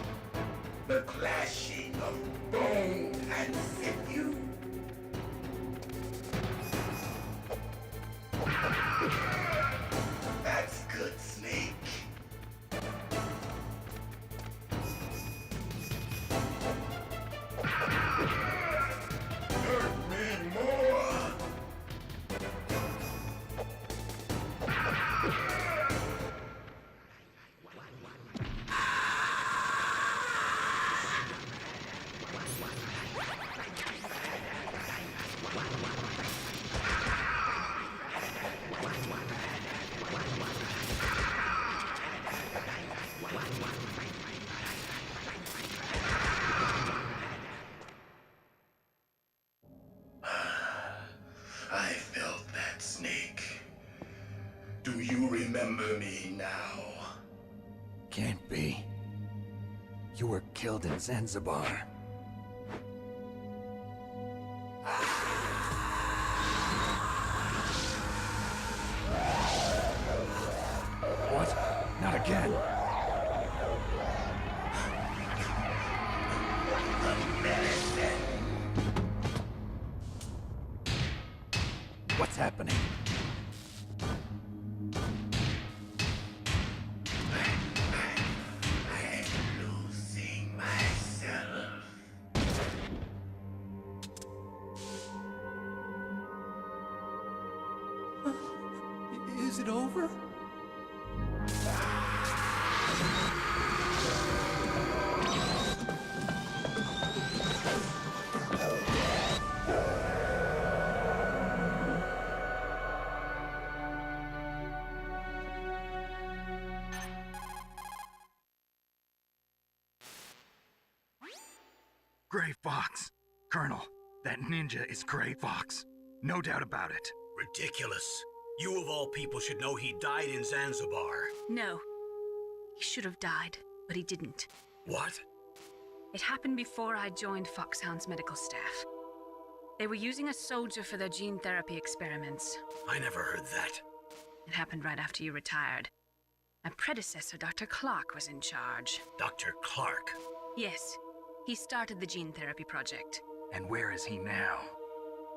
The clashing of bone and sinew. That's good, Snake. Hurt me more. I felt that, Snake. Do you remember me now? Can't be. You were killed in Zanzibar. What? Not again. What's happening? I'm losing myself. Is it over? Gray Fox. Colonel, that ninja is Gray Fox. No doubt about it. Ridiculous. You of all people should know he died in Zanzibar. No. He should have died, but he didn't. What? It happened before I joined Foxhound's medical staff. They were using a soldier for their gene therapy experiments. I never heard that. It happened right after you retired. My predecessor, Dr. Clark, was in charge. Dr. Clark? Yes. He started the gene therapy project. And where is he now?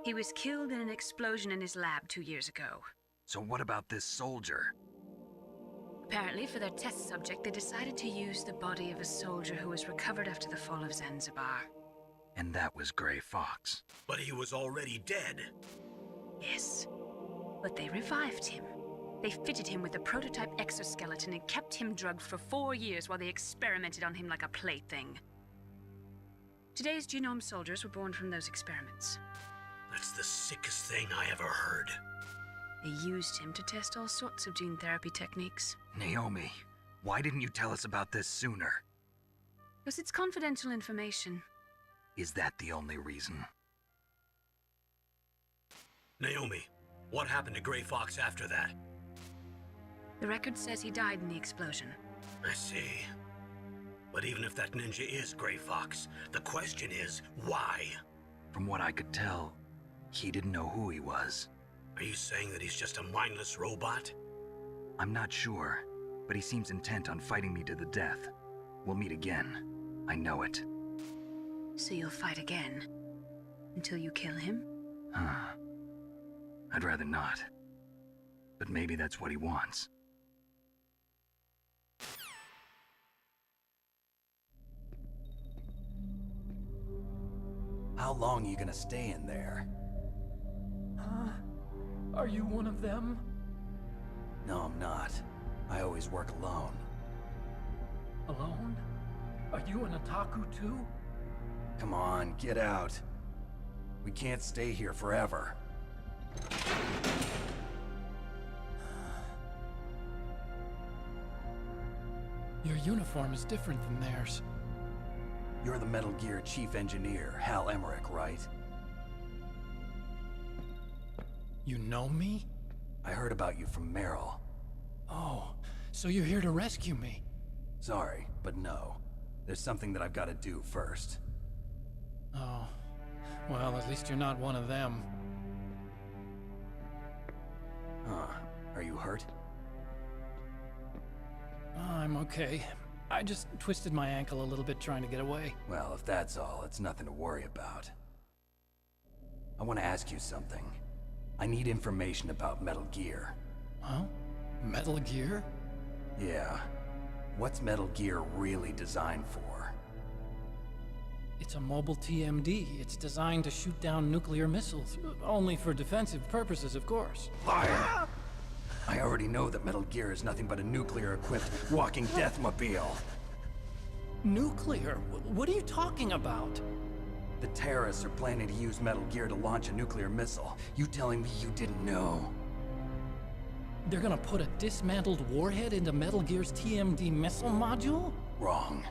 He was killed in an explosion in his lab 2 years ago. So what about this soldier? Apparently, for their test subject, they decided to use the body of a soldier who was recovered after the fall of Zanzibar. And that was Gray Fox. But he was already dead. Yes. But they revived him. They fitted him with a prototype exoskeleton and kept him drugged for 4 years while they experimented on him like a plaything. Today's genome soldiers were born from those experiments. That's the sickest thing I ever heard. They used him to test all sorts of gene therapy techniques. Naomi, why didn't you tell us about this sooner? Because it's confidential information. Is that the only reason? Naomi, what happened to Gray Fox after that? The record says he died in the explosion. I see. But even if that ninja is Gray Fox, the question is, why? From what I could tell, he didn't know who he was. Are you saying that he's just a mindless robot? I'm not sure, but he seems intent on fighting me to the death. We'll meet again. I know it. So you'll fight again? Until you kill him? I'd rather not. But maybe that's what he wants. How long are you gonna stay in there? Huh? Are you one of them? No, I'm not. I always work alone. Alone? Are you an otaku too? Come on, get out. We can't stay here forever. Your uniform is different than theirs. You're the Metal Gear chief engineer, Hal Emmerich, right? You know me? I heard about you from Meryl. Oh, so you're here to rescue me? Sorry, but no. There's something that I've got to do first. Oh. Well, at least you're not one of them. Huh. Are you hurt? I'm okay. I just twisted my ankle a little bit trying to get away. Well, if that's all, it's nothing to worry about. I want to ask you something. I need information about Metal Gear. Huh? Metal Gear? Yeah. What's Metal Gear really designed for? It's a mobile TMD. It's designed to shoot down nuclear missiles. Only for defensive purposes, of course. Liar! I already know that Metal Gear is nothing but a nuclear-equipped walking deathmobile. Nuclear? What are you talking about? The terrorists are planning to use Metal Gear to launch a nuclear missile. You telling me you didn't know? They're gonna put a dismantled warhead into Metal Gear's TMD missile module? Wrong.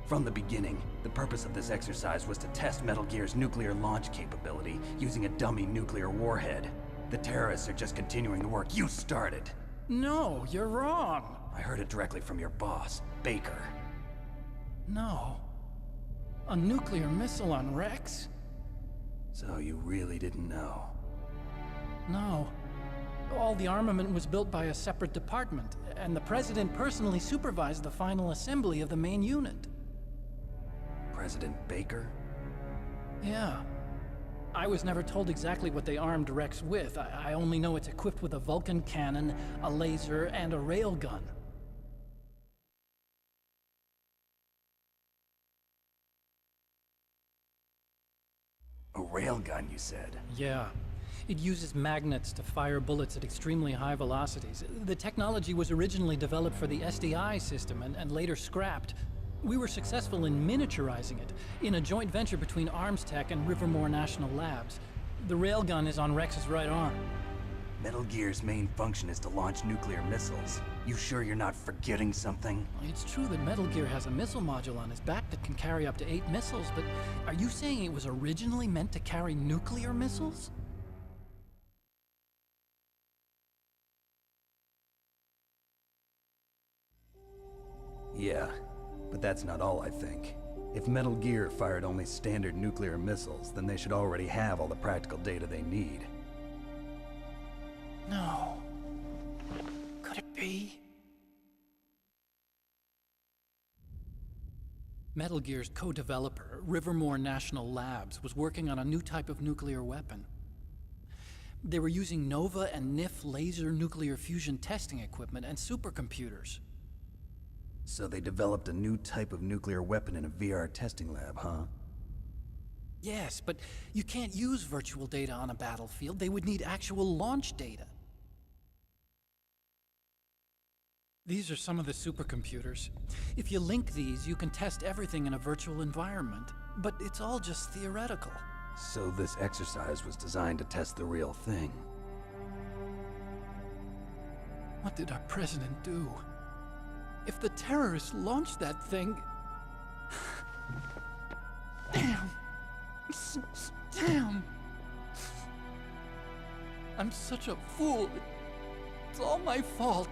From the beginning, the purpose of this exercise was to test Metal Gear's nuclear launch capability using a dummy nuclear warhead. The terrorists are just continuing the work you started. No, you're wrong. I heard it directly from your boss, Baker. No. A nuclear missile on Rex? So you really didn't know? No. All the armament was built by a separate department, and the President personally supervised the final assembly of the main unit. President Baker? Yeah. I was never told exactly what they armed Rex with. I only know it's equipped with a Vulcan cannon, a laser, and a railgun. A railgun, you said? Yeah. It uses magnets to fire bullets at extremely high velocities. The technology was originally developed for the SDI system and later scrapped. We were successful in miniaturizing it, in a joint venture between ArmsTech and Rivermore National Labs. The railgun is on Rex's right arm. Metal Gear's main function is to launch nuclear missiles. You sure you're not forgetting something? It's true that Metal Gear has a missile module on his back that can carry up to 8 missiles, but are you saying it was originally meant to carry nuclear missiles? Yeah, but that's not all I think. If Metal Gear fired only standard nuclear missiles, then they should already have all the practical data they need. No. Could it be? Metal Gear's co-developer, Rivermore National Labs, was working on a new type of nuclear weapon. They were using NOVA and NIF laser nuclear fusion testing equipment and supercomputers. So they developed a new type of nuclear weapon in a VR testing lab, huh? Yes, but you can't use virtual data on a battlefield. They would need actual launch data. These are some of the supercomputers. If you link these, you can test everything in a virtual environment. But it's all just theoretical. So this exercise was designed to test the real thing. What did our president do? If the terrorists launched that thing... Damn! Damn! I'm such a fool. It's all my fault.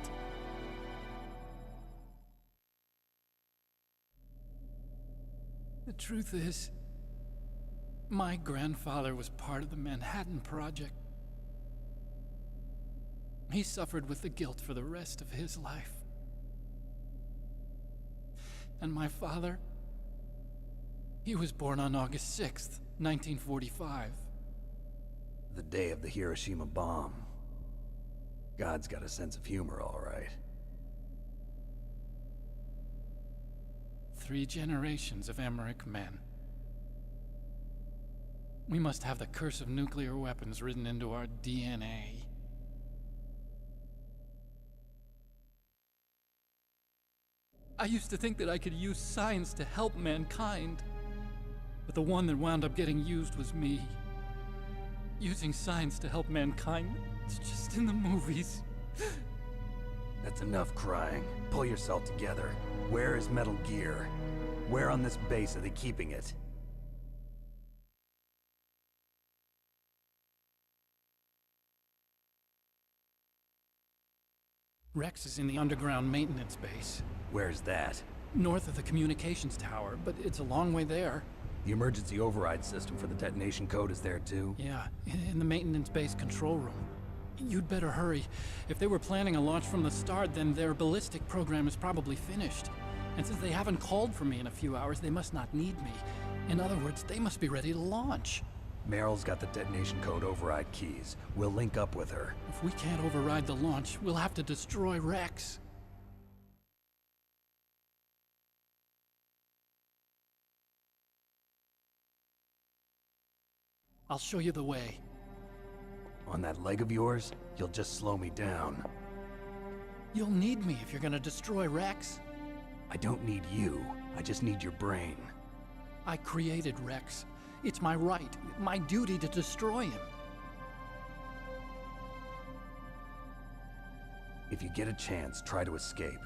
The truth is, my grandfather was part of the Manhattan Project. He suffered with the guilt for the rest of his life. And my father, he was born on August 6th, 1945. The day of the Hiroshima bomb. God's got a sense of humor, all right. 3 generations of Emmerich men. We must have the curse of nuclear weapons written into our DNA. I used to think that I could use science to help mankind, but the one that wound up getting used was me. Using science to help mankind, it's just in the movies. That's enough crying. Pull yourself together. Where is Metal Gear? Where on this base are they keeping it? Rex is in the underground maintenance base. Where's that? North of the communications tower, but it's a long way there. The emergency override system for the detonation code is there too? Yeah, in the maintenance base control room. You'd better hurry. If they were planning a launch from the start, then their ballistic program is probably finished. And since they haven't called for me in a few hours, they must not need me. In other words, they must be ready to launch. Meryl's got the detonation code override keys. We'll link up with her. If we can't override the launch, we'll have to destroy Rex. I'll show you the way. On that leg of yours, you'll just slow me down. You'll need me if you're gonna destroy Rex. I don't need you. I just need your brain. I created Rex. It's my right, my duty to destroy him. If you get a chance, try to escape.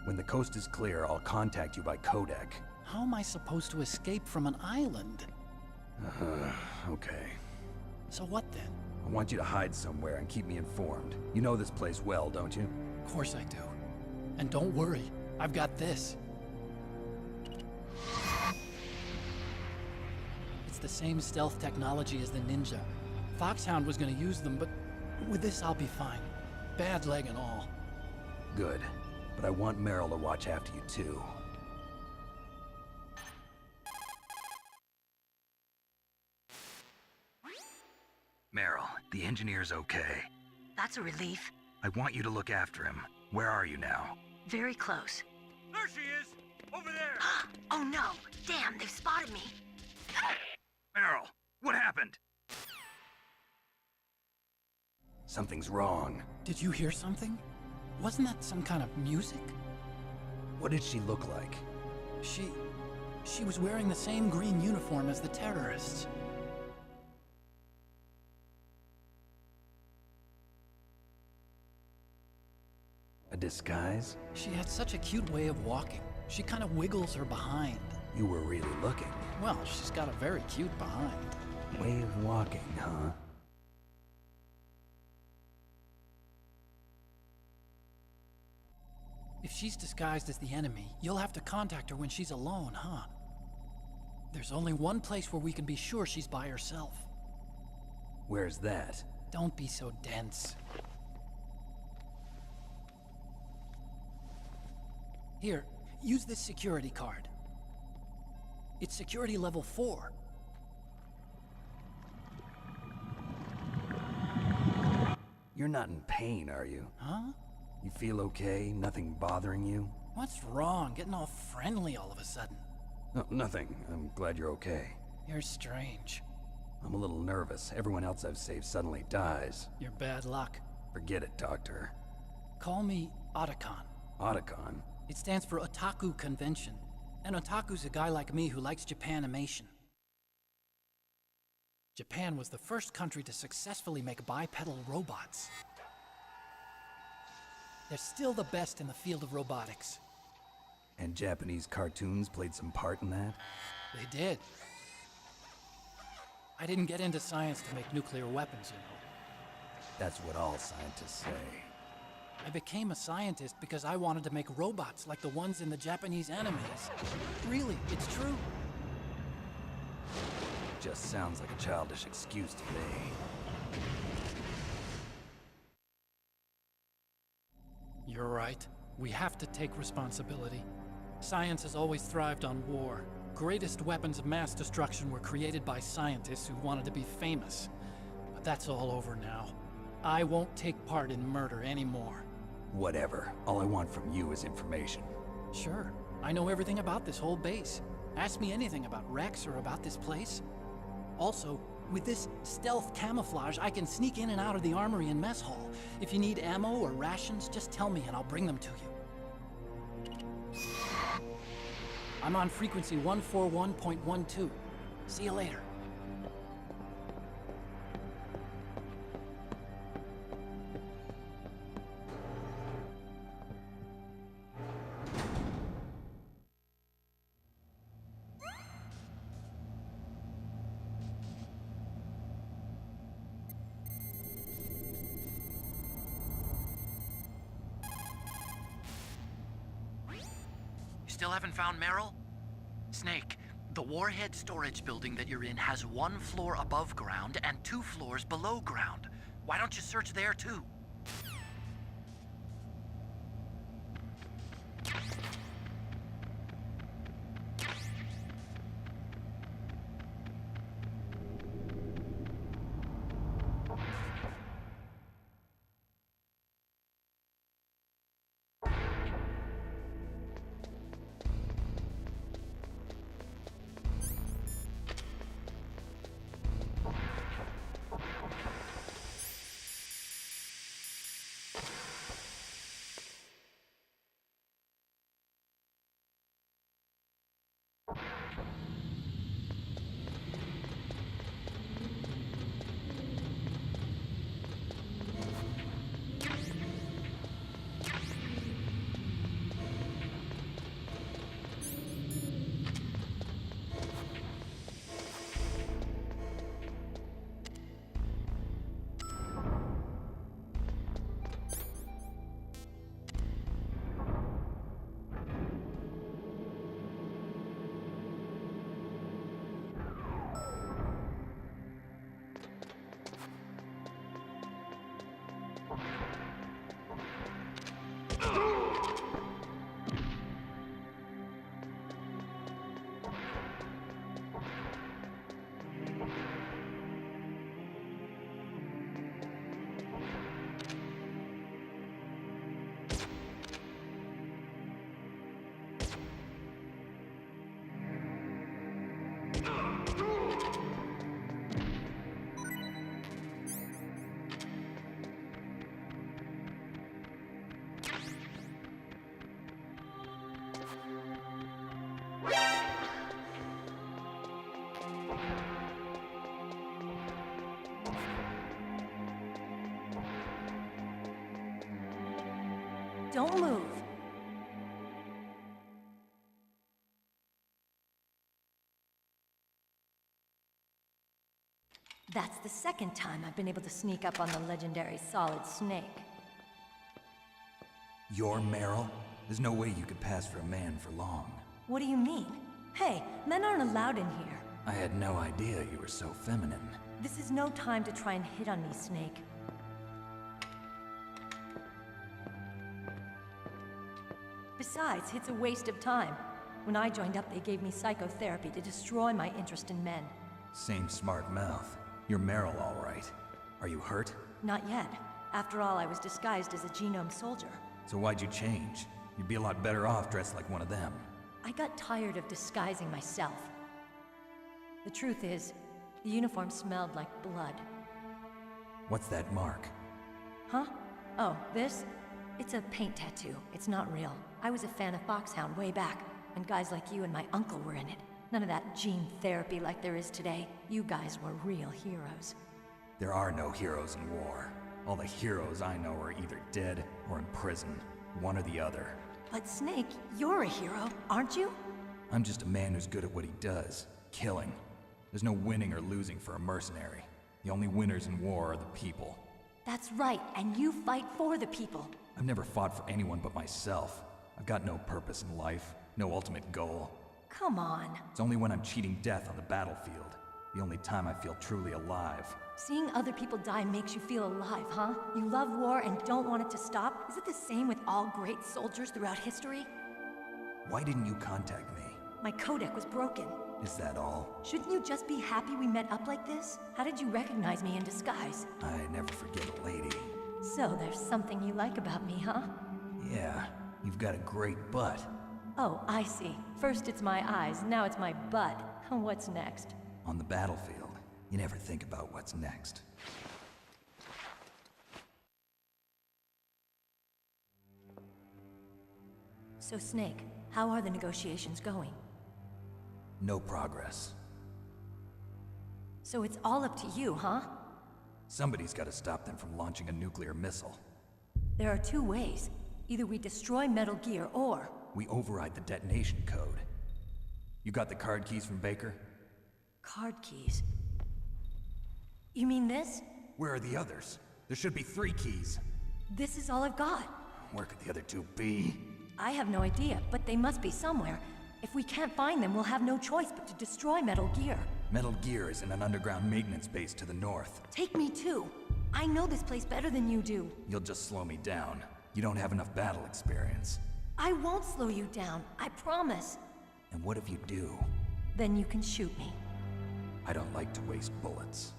When the coast is clear, I'll contact you by codec. How am I supposed to escape from an island? Okay. So what then? I want you to hide somewhere and keep me informed. You know this place well, don't you? Of course I do. And don't worry, I've got this. It's the same stealth technology as the Ninja. Foxhound was gonna use them, but with this I'll be fine. Bad leg and all. Good. But I want Meryl to watch after you too. Meryl, the engineer's okay. That's a relief. I want you to look after him. Where are you now? Very close. There she is! Over there! Oh no! Damn, they've spotted me! Meryl, what happened? Something's wrong. Did you hear something? Wasn't that some kind of music? What did she look like? She was wearing the same green uniform as the terrorists. A disguise? She had such a cute way of walking. She kind of wiggles her behind. You were really looking. Well, she's got a very cute behind. Way of walking, huh? If she's disguised as the enemy, you'll have to contact her when she's alone, huh? There's only one place where we can be sure she's by herself. Where's that? Don't be so dense. Here, use this security card. It's security level 4. You're not in pain, are you? Huh? You feel okay? Nothing bothering you? What's wrong? Getting all friendly all of a sudden. No, nothing. I'm glad you're okay. You're strange. I'm a little nervous. Everyone else I've saved suddenly dies. You're bad luck. Forget it, Doctor. Call me Otacon. Otacon? It stands for Otaku Convention. An otaku's a guy like me who likes Japanimation. Japan was the first country to successfully make bipedal robots. They're still the best in the field of robotics. And Japanese cartoons played some part in that? They did. I didn't get into science to make nuclear weapons, you know. That's what all scientists say. I became a scientist because I wanted to make robots like the ones in the Japanese animes. Really, it's true. Just sounds like a childish excuse to me. You're right. We have to take responsibility. Science has always thrived on war. Greatest weapons of mass destruction were created by scientists who wanted to be famous. But that's all over now. I won't take part in murder anymore. Whatever. All I want from you is information. Sure. I know everything about this whole base. Ask me anything about Rex or about this place. Also, with this stealth camouflage, I can sneak in and out of the armory and mess hall. If you need ammo or rations, just tell me and I'll bring them to you. I'm on frequency 141.12. See you later. Still haven't found Meryl? Snake, the Warhead storage building that you're in has 1 floor above ground and 2 floors below ground. Why don't you search there too? Don't move. That's the second time I've been able to sneak up on the legendary Solid Snake. You're Meryl? There's no way you could pass for a man for long. What do you mean? Hey, men aren't allowed in here. I had no idea you were so feminine. This is no time to try and hit on me, Snake. Besides, it's a waste of time. When I joined up, they gave me psychotherapy to destroy my interest in men. Same smart mouth. You're Meryl, all right. Are you hurt? Not yet. After all, I was disguised as a genome soldier. So why'd you change? You'd be a lot better off dressed like one of them. I got tired of disguising myself. The truth is, the uniform smelled like blood. What's that mark? Huh? Oh, this? It's a paint tattoo. It's not real. I was a fan of Foxhound way back, and guys like you and my uncle were in it. None of that gene therapy like there is today. You guys were real heroes. There are no heroes in war. All the heroes I know are either dead or in prison. One or the other. But Snake, you're a hero, aren't you? I'm just a man who's good at what he does. Killing. There's no winning or losing for a mercenary. The only winners in war are the people. That's right, and you fight for the people. I've never fought for anyone but myself. I've got no purpose in life, no ultimate goal. Come on. It's only when I'm cheating death on the battlefield. The only time I feel truly alive. Seeing other people die makes you feel alive, huh? You love war and don't want it to stop? Is it the same with all great soldiers throughout history? Why didn't you contact me? My codec was broken. Is that all? Shouldn't you just be happy we met up like this? How did you recognize me in disguise? I never forget a lady. So there's something you like about me, huh? Yeah, you've got a great butt. Oh, I see. First it's my eyes, now it's my butt. What's next? On the battlefield, you never think about what's next. So Snake, how are the negotiations going? No progress. So it's all up to you, huh? Somebody's got to stop them from launching a nuclear missile. There are two ways. Either we destroy Metal Gear, or... we override the detonation code. You got the card keys from Baker? Card keys? You mean this? Where are the others? There should be 3 keys. This is all I've got. Where could the other 2 be? I have no idea, but they must be somewhere. If we can't find them, we'll have no choice but to destroy Metal Gear. Metal Gear is in an underground maintenance base to the north. Take me too. I know this place better than you do. You'll just slow me down. You don't have enough battle experience. I won't slow you down, I promise. And what if you do? Then you can shoot me. I don't like to waste bullets.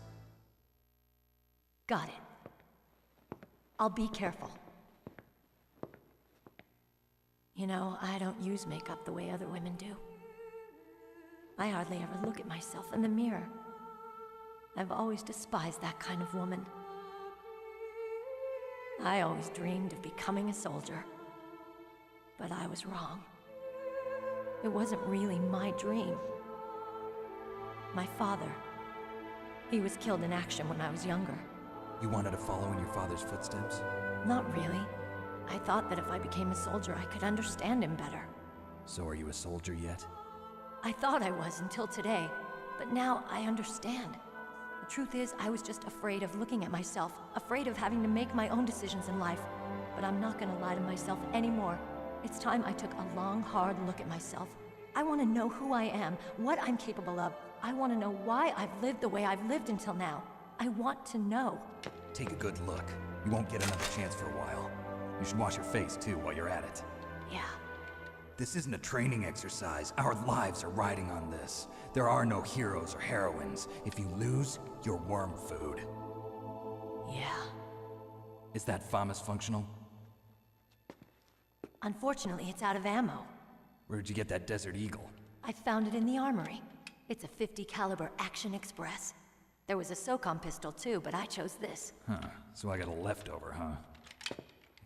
Got it. I'll be careful. You know, I don't use makeup the way other women do. I hardly ever look at myself in the mirror. I've always despised that kind of woman. I always dreamed of becoming a soldier. But I was wrong. It wasn't really my dream. My father, he was killed in action when I was younger. You wanted to follow in your father's footsteps? Not really. I thought that if I became a soldier, I could understand him better. So are you a soldier yet? I thought I was until today, but now I understand. The truth is, I was just afraid of looking at myself, afraid of having to make my own decisions in life. But I'm not gonna lie to myself anymore. It's time I took a long, hard look at myself. I want to know who I am, what I'm capable of. I want to know why I've lived the way I've lived until now. I want to know. Take a good look. You won't get another chance for a while. You should wash your face, too, while you're at it. Yeah. This isn't a training exercise. Our lives are riding on this. There are no heroes or heroines. If you lose, you're worm food. Yeah. Is that FAMAS functional? Unfortunately, it's out of ammo. Where'd you get that Desert Eagle? I found it in the armory. It's a .50 caliber Action Express. There was a SOCOM pistol too, but I chose this. Huh, so I got a leftover, huh?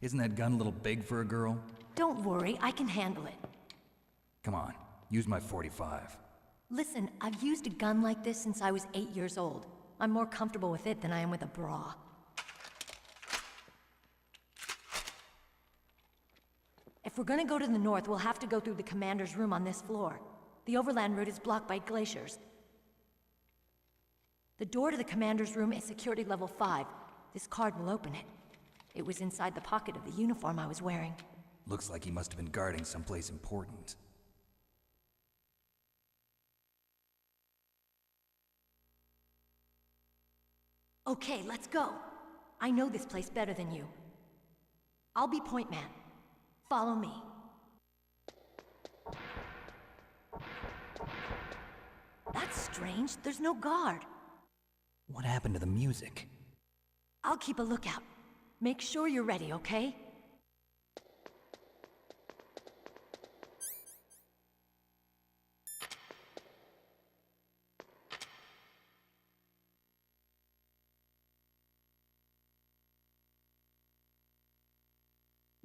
Isn't that gun a little big for a girl? Don't worry, I can handle it. Come on, use my .45. Listen, I've used a gun like this since I was 8 years old. I'm more comfortable with it than I am with a bra. If we're gonna go to the north, we'll have to go through the commander's room on this floor. The overland route is blocked by glaciers. The door to the commander's room is security level 5. This card will open it. It was inside the pocket of the uniform I was wearing. Looks like he must have been guarding someplace important. Okay, let's go. I know this place better than you. I'll be point man. Follow me. That's strange. There's no guard. What happened to the music? I'll keep a lookout. Make sure you're ready, okay?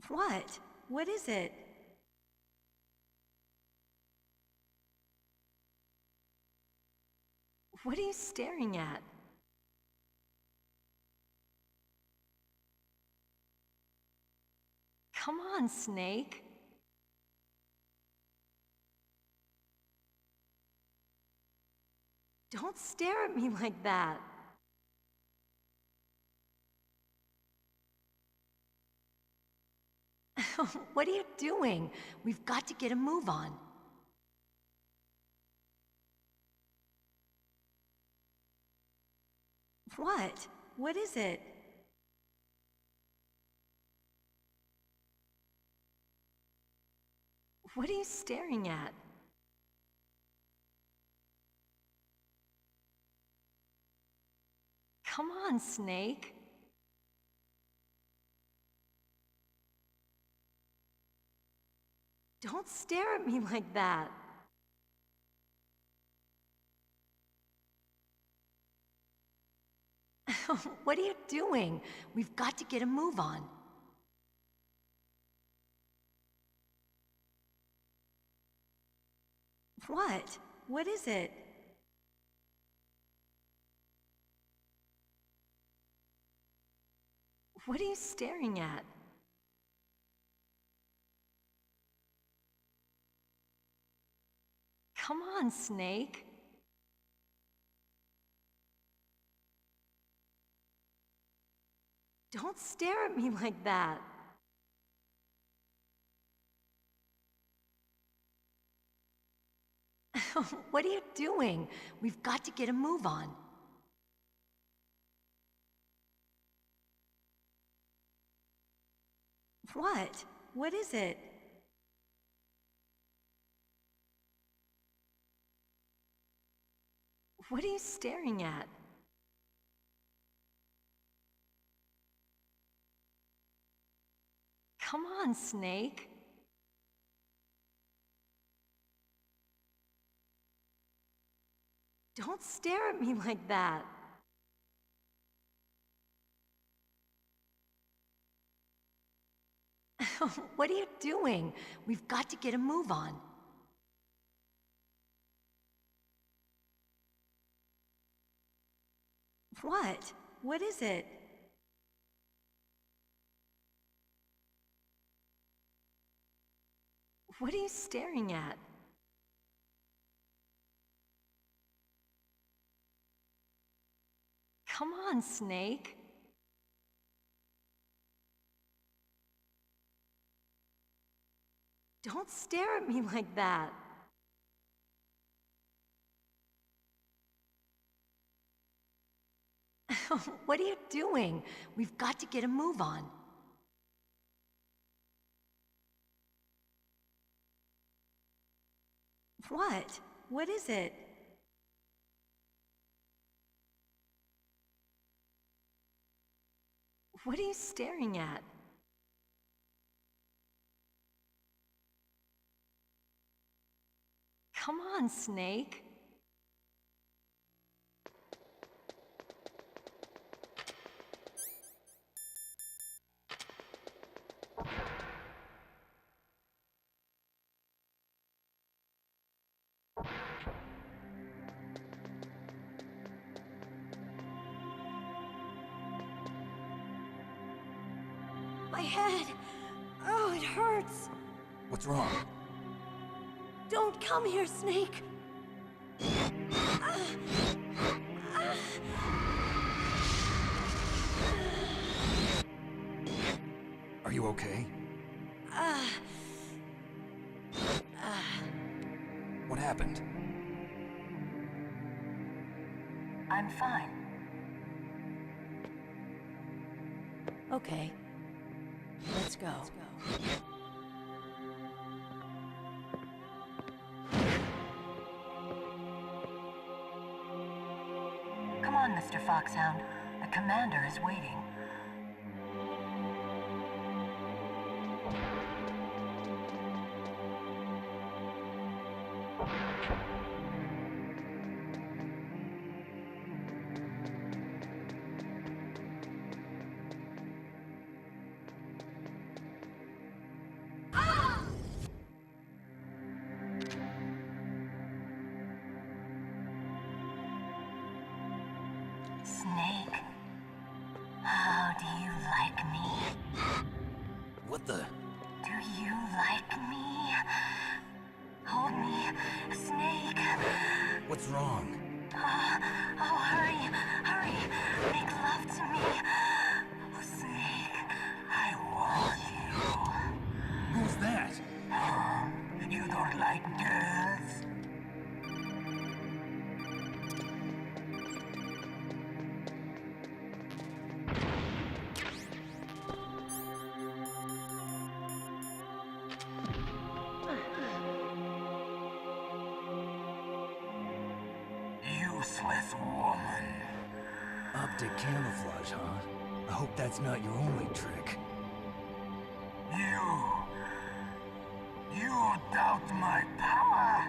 What? What is it? What are you staring at? Come on, Snake. Don't stare at me like that. What are you doing? We've got to get a move on. What? What is it? What are you staring at? Come on, Snake. Don't stare at me like that. What are you doing? We've got to get a move on. What? What is it? What are you staring at? Come on, Snake. Don't stare at me like that. What are you doing? We've got to get a move on. What? What is it? What are you staring at? Come on, Snake. Don't stare at me like that. What are you doing? We've got to get a move on. What? What is it? What are you staring at? Come on, Snake. Don't stare at me like that. What are you doing? We've got to get a move on. What? What is it? What are you staring at? Come on, Snake. My head. Oh, it hurts. What's wrong? Don't come here, Snake. Are you okay? What happened? I'm fine. Okay. Let's go. Come on, Mr. Foxhound. The commander is waiting. Snake, how do you like me? What the? Do you like me? Hold me, Snake. What's wrong? Oh, hurry, hurry. Make love to me. Oh, Snake, I want you. Who's that? You don't like girls? Useless woman. Optic camouflage, huh? I hope that's not your only trick. You doubt my power?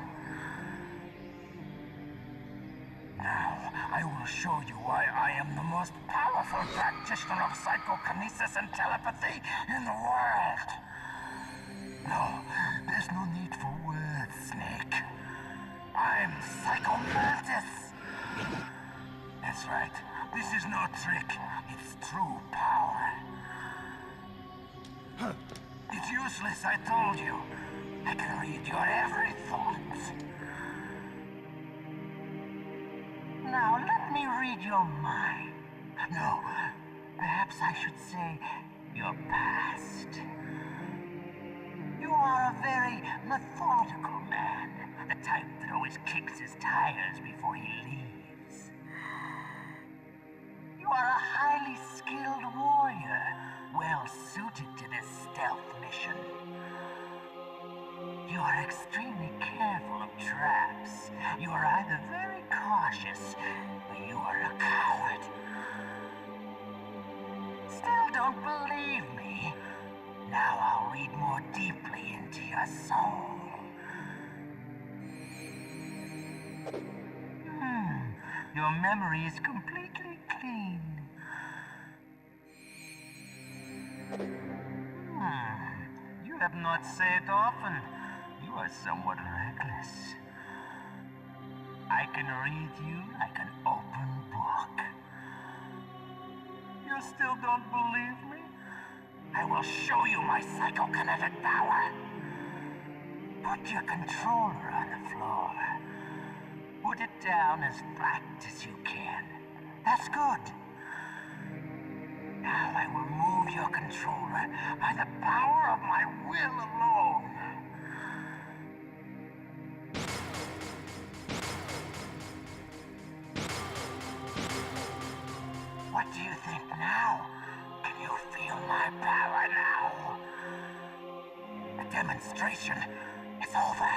Now, I will show you why I am the most powerful practitioner of psychokinesis and telepathy in the world. No, there's no need for words, Snake. I'm Psycho Mantis. That's right. This is no trick. It's true power. It's useless, I told you. I can read your every thought. Now, let me read your mind. No, perhaps I should say your past. You are a very methodical man. The type that always kicks his tires before he leaves. You are a highly skilled warrior, well suited to this stealth mission. You are extremely careful of traps. You are either very cautious, or you are a coward. Still don't believe me? Now I'll read more deeply into your soul. Your memory is completely clean. You have not saved often. You are somewhat reckless. I can read you like an open book. You still don't believe me? I will show you my psychokinetic power. Put your controller on the floor. Put it down as flat as you can. That's good. Now I will move your controller by the power of my will alone. What do you think now? Can you feel my power now? The demonstration is over.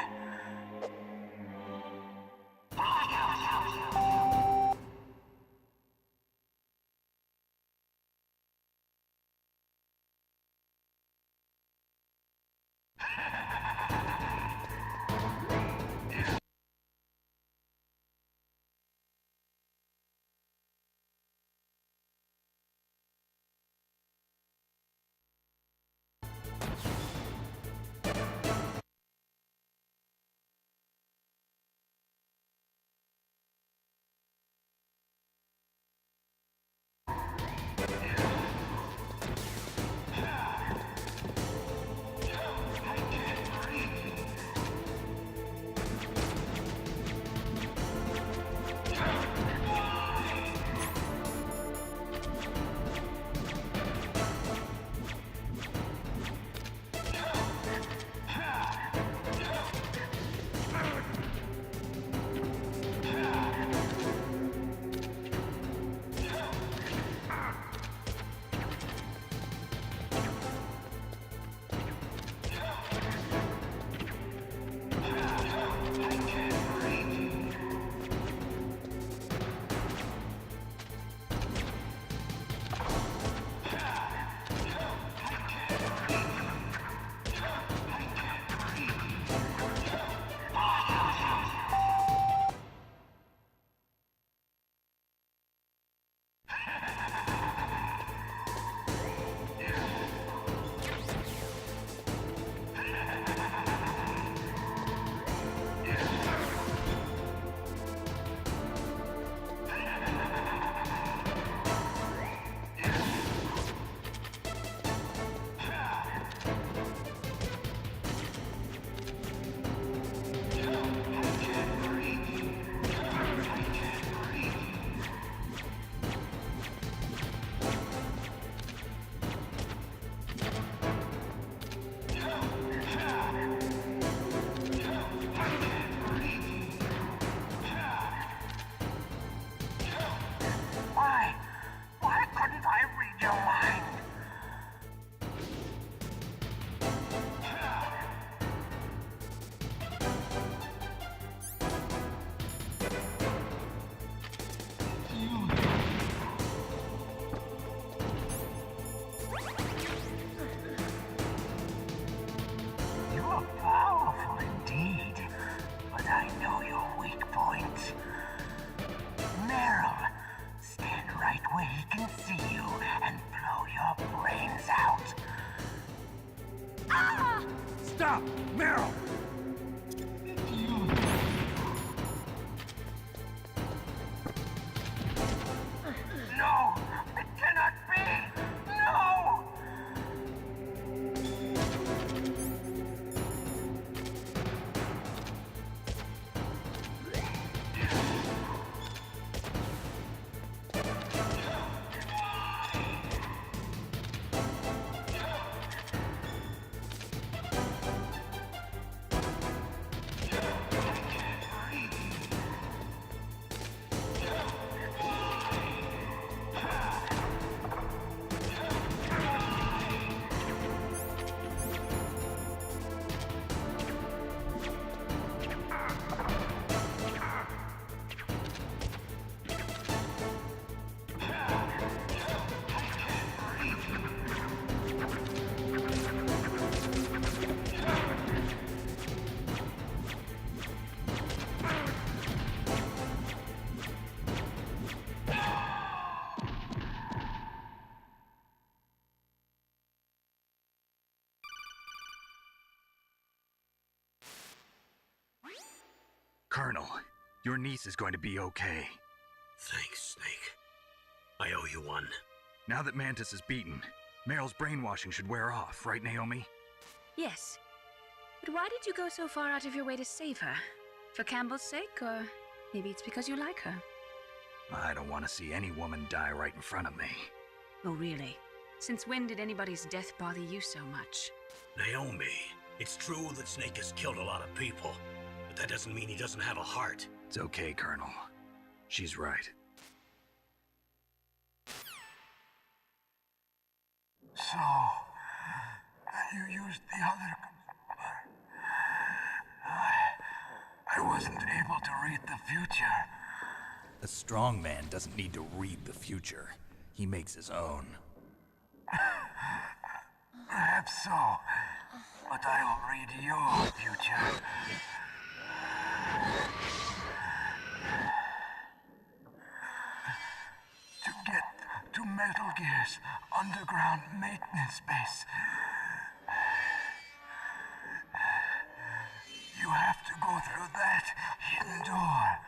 he can see you and blow your brains out. Ah! Stop! Meryl! No! It cannot be! No! Colonel, your niece is going to be okay. Thanks, Snake. I owe you one. Now that Mantis is beaten, Meryl's brainwashing should wear off, right, Naomi? Yes. But why did you go so far out of your way to save her? For Campbell's sake, or maybe it's because you like her? I don't want to see any woman die right in front of me. Oh, really? Since when did anybody's death bother you so much? Naomi, it's true that Snake has killed a lot of people, but that doesn't mean he doesn't have a heart. It's okay, Colonel. She's right. So, you used the other... I wasn't able to read the future. A strong man doesn't need to read the future. He makes his own. Perhaps so, but I'll read your future. To get to Metal Gear's underground maintenance base, you have to go through that hidden door.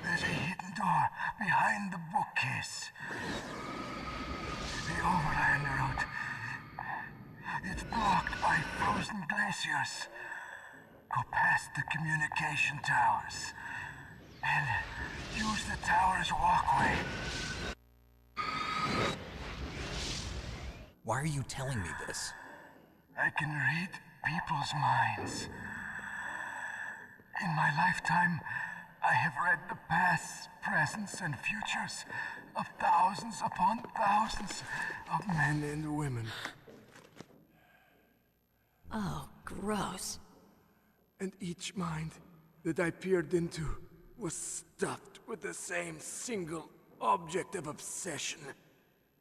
There's a hidden door behind the bookcase. The overland route. It's blocked by frozen glaciers. Go past the communication towers. And use the tower's walkway. Why are you telling me this? I can read people's minds. In my lifetime, I have read the pasts, presents, and futures of thousands upon thousands of men and women. Oh, gross. And each mind that I peered into was stuffed with the same single object of obsession.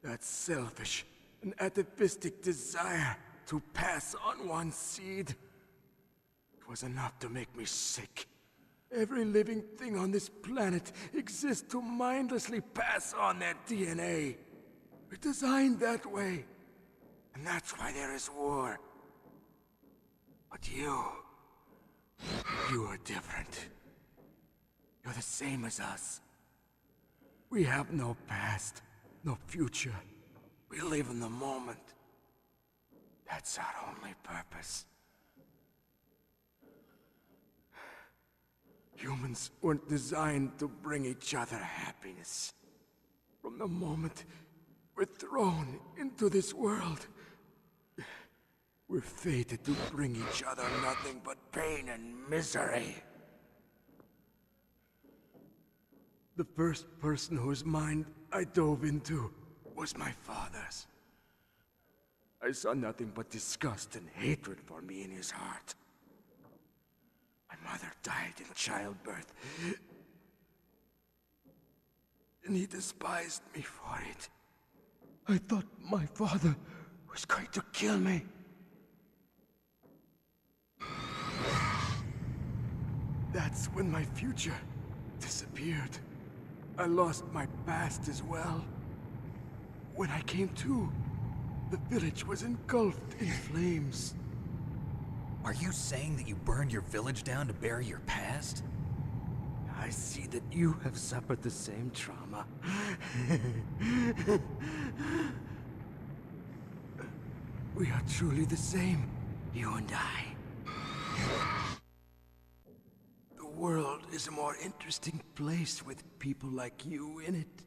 That selfish and atavistic desire to pass on one seed. It was enough to make me sick. Every living thing on this planet exists to mindlessly pass on their DNA. We're designed that way. And that's why there is war. But you are different. You're the same as us. We have no past, no future. We live in the moment. That's our only purpose. Humans weren't designed to bring each other happiness. From the moment we're thrown into this world, we're fated to bring each other nothing but pain and misery. The first person whose mind I dove into was my father's. I saw nothing but disgust and hatred for me in his heart. My mother died in childbirth, and he despised me for it. I thought my father was going to kill me. That's when my future disappeared. I lost my past as well. When I came to, the village was engulfed in flames. Are you saying that you burned your village down to bury your past? I see that you have suffered the same trauma. We are truly the same, you and I. The world is a more interesting place with people like you in it.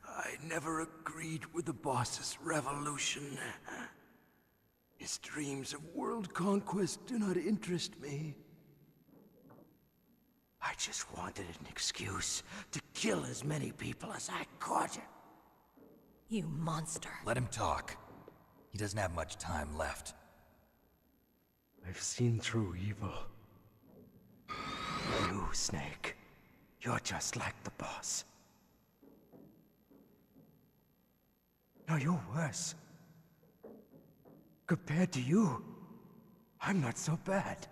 I never agreed with the boss's revolution. His dreams of world conquest do not interest me. I just wanted an excuse to kill as many people as I could. You monster. Let him talk. He doesn't have much time left. I've seen through evil. You, Snake, you're just like the boss. No, you're worse. Compared to you, I'm not so bad.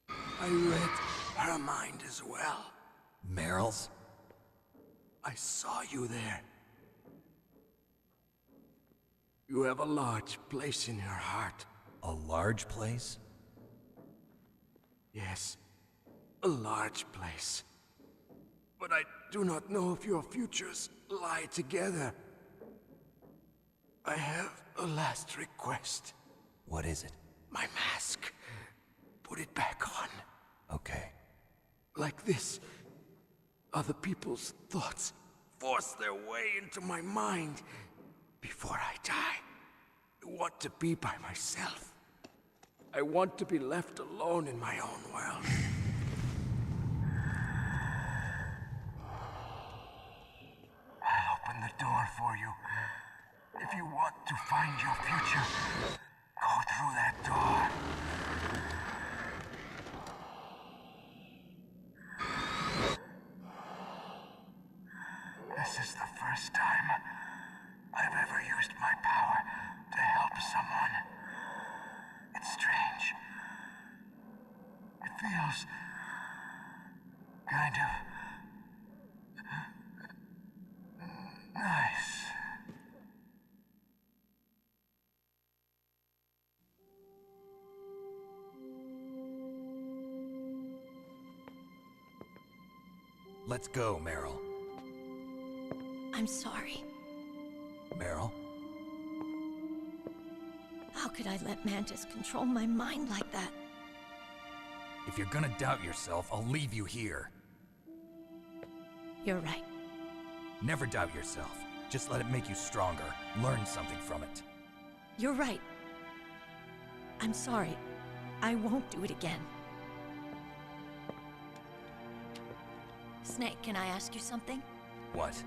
I read her mind as well. Meryl's? I saw you there. You have a large place in your heart. A large place? Yes, a large place. But I do not know if your futures lie together. I have a last request. What is it? My mask. Put it back on. Okay. Like this, other people's thoughts force their way into my mind. Before I die, I want to be by myself. I want to be left alone in my own world. I'll open the door for you. If you want to find your future, go through that door. This is the first time I've ever used my power to help someone. It's strange. It feels kind of nice. Let's go, Meryl. I'm sorry. Meryl? How could I let Mantis control my mind like that? If you're gonna doubt yourself, I'll leave you here. You're right. Never doubt yourself. Just let it make you stronger. Learn something from it. You're right. I'm sorry. I won't do it again. Snake, can I ask you something? What?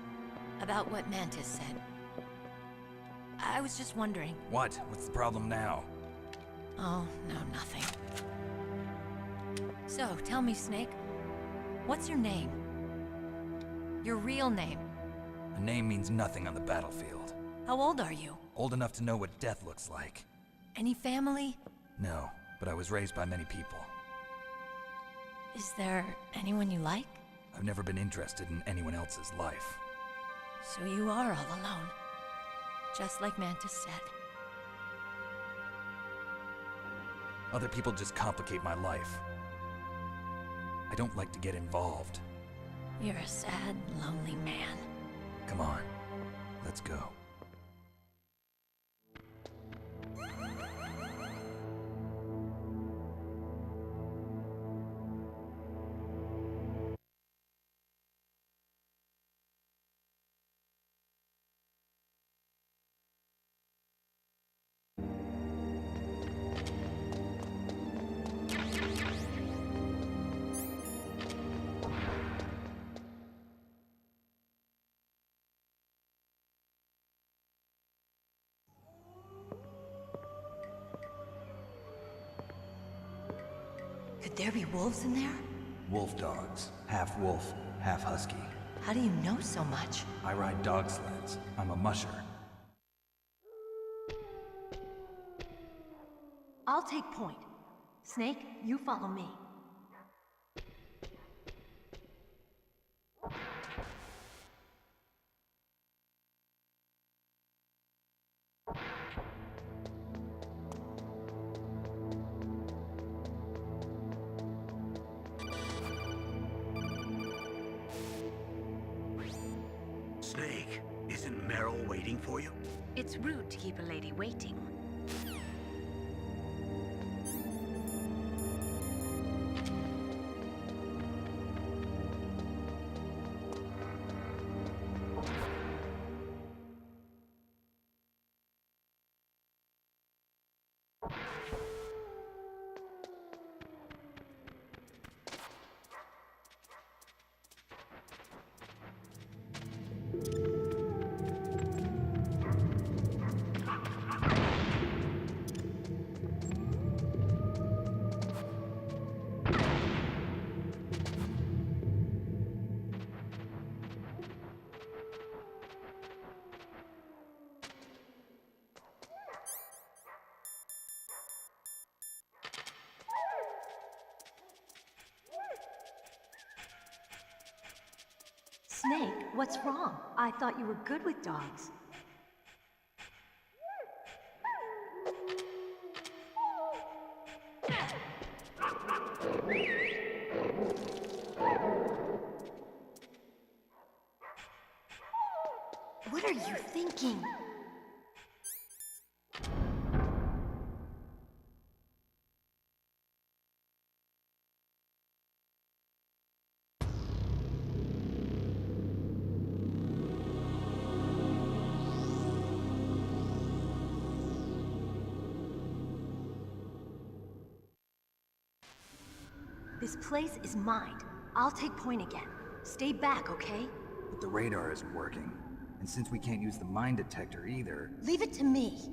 About what Mantis said. I was just wondering. What? What's the problem now? Oh, no, nothing. So, tell me, Snake. What's your name? Your real name? A name means nothing on the battlefield. How old are you? Old enough to know what death looks like. Any family? No, but I was raised by many people. Is there anyone you like? I've never been interested in anyone else's life. So you are all alone. Just like Mantis said. Other people just complicate my life. I don't like to get involved. You're a sad, lonely man. Come on, let's go. Could there be wolves in there? Wolf dogs. Half wolf, half husky. How do you know so much? I ride dog sleds. I'm a musher. I'll take point. Snake, you follow me. Snake, isn't Meryl waiting for you? It's rude to keep a lady waiting. Snake, what's wrong? I thought you were good with dogs. What are you thinking? This place is mine. I'll take point again. Stay back, okay? But the radar isn't working. And since we can't use the mine detector either... Leave it to me.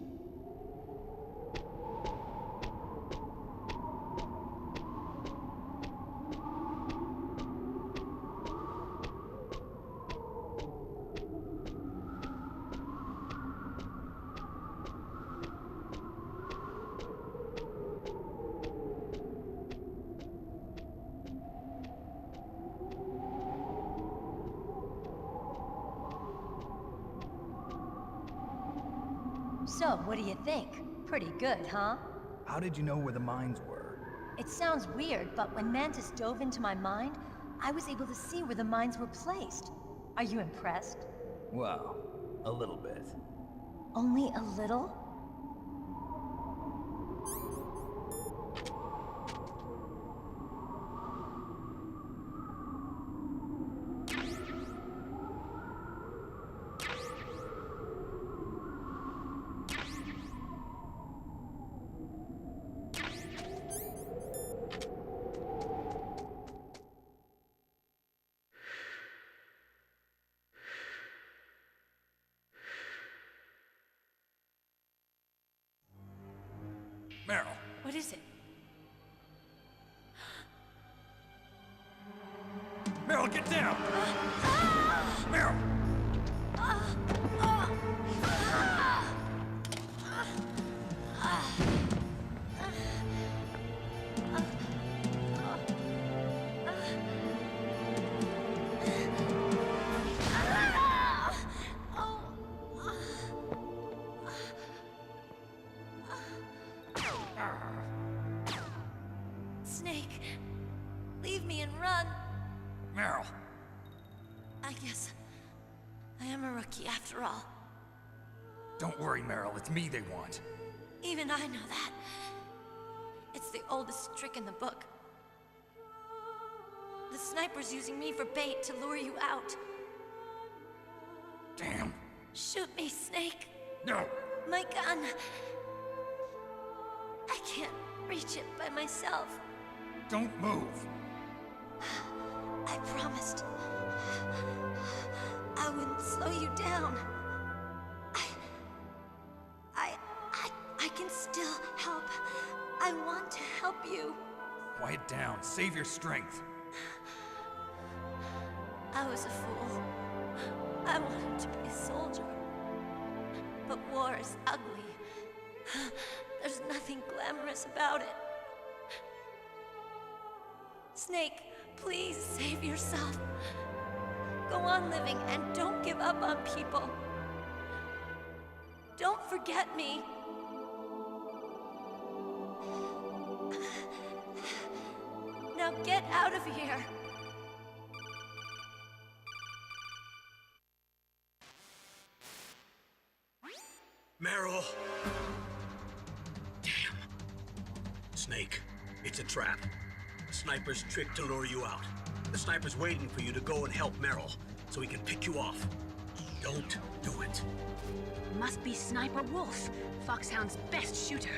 So, what do you think? Pretty good, huh? How did you know where the mines were? It sounds weird, but when Mantis dove into my mind, I was able to see where the mines were placed. Are you impressed? Well, a little bit. Only a little? Meryl. What is it? Meryl, get down! Meryl! Snake, leave me and run. Meryl. I guess I am a rookie after all. Don't worry, Meryl. It's me they want. Even I know that. It's the oldest trick in the book. The sniper's using me for bait to lure you out. Damn. Shoot me, Snake. No. My gun. I can't reach it by myself. Don't move. I promised. I wouldn't slow you down. I can still help. I want to help you. Quiet down. Save your strength. I was a fool. I wanted to be a soldier. But war is ugly. There's nothing glamorous about it. Snake, please save yourself. Go on living and don't give up on people. Don't forget me. Now get out of here. Meryl! Damn. Snake, it's a trap. The sniper's trick to lure you out. The sniper's waiting for you to go and help Meryl, so he can pick you off. Don't do it. Must be Sniper Wolf, Foxhound's best shooter.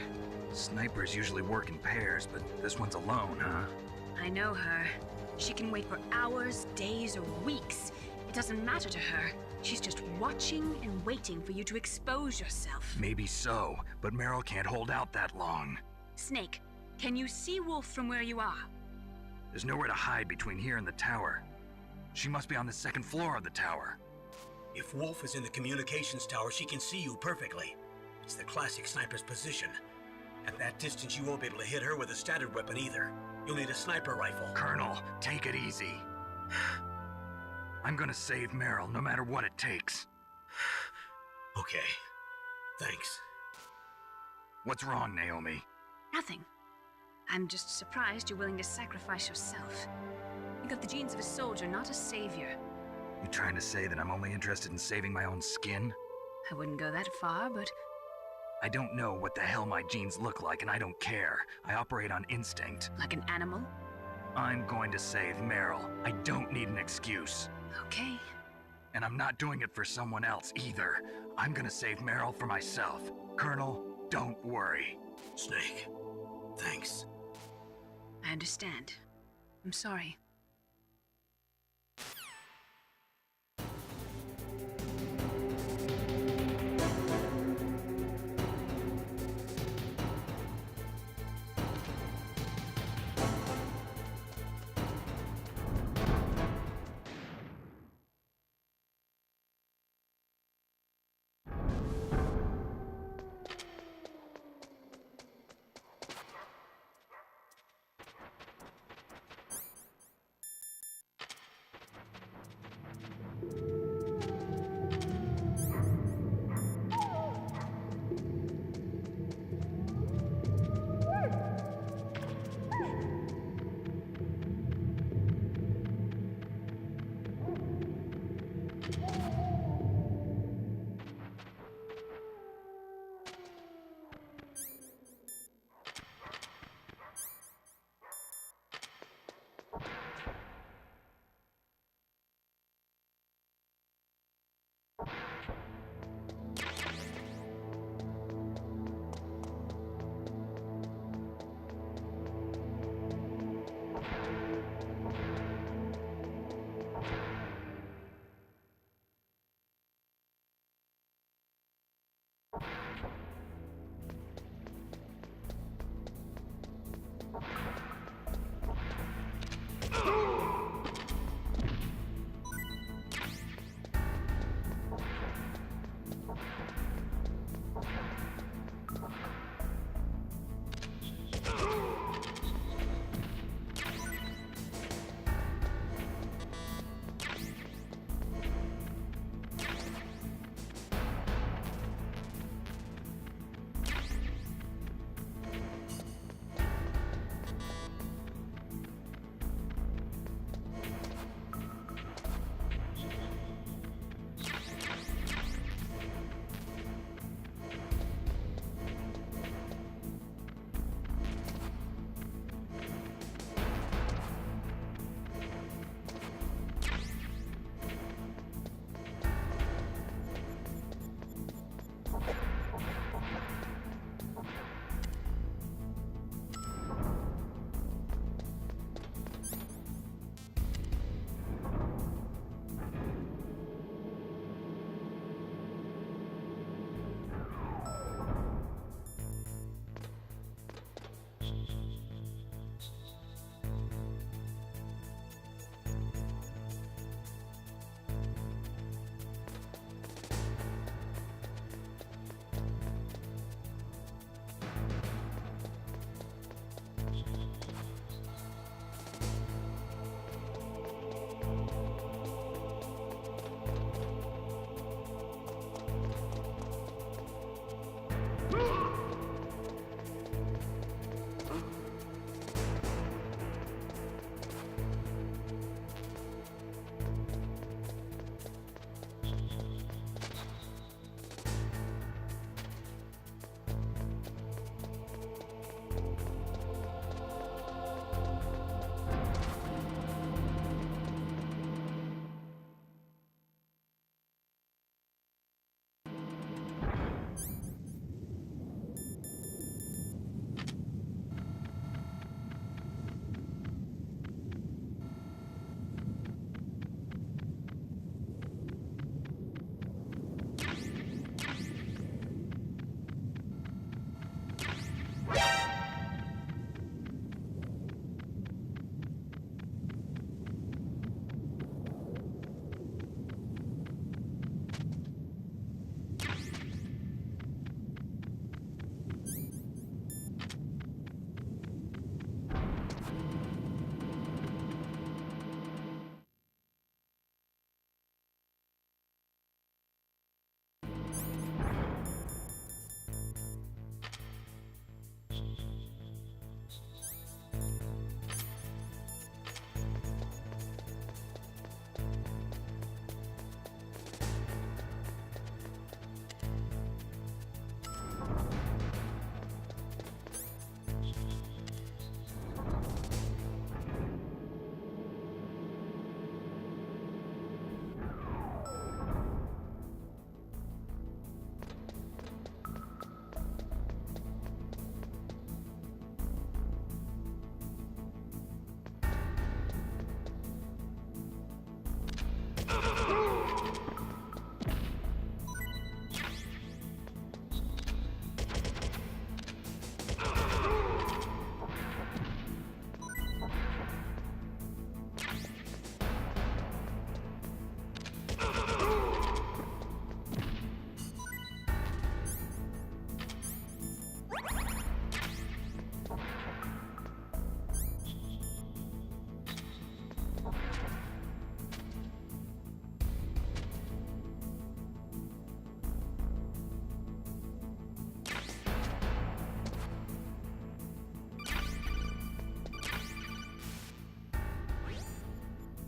Snipers usually work in pairs, but this one's alone, huh? I know her. She can wait for hours, days, or weeks. It doesn't matter to her. She's just watching and waiting for you to expose yourself. Maybe so, but Meryl can't hold out that long. Snake, can you see Wolf from where you are? There's nowhere to hide between here and the tower. She must be on the second floor of the tower. If Wolf is in the communications tower, she can see you perfectly. It's the classic sniper's position. At that distance, you won't be able to hit her with a standard weapon either. You'll need a sniper rifle. Colonel, take it easy. I'm gonna save Meryl, no matter what it takes. Okay. Thanks. What's wrong, Naomi? Nothing. I'm just surprised you're willing to sacrifice yourself. You got the genes of a soldier, not a savior. You trying to say that I'm only interested in saving my own skin? I wouldn't go that far, but... I don't know what the hell my genes look like, and I don't care. I operate on instinct. Like an animal? I'm going to save Meryl. I don't need an excuse. Okay. And I'm not doing it for someone else, either. I'm gonna save Meryl for myself. Colonel, don't worry. Snake, thanks. I understand. I'm sorry.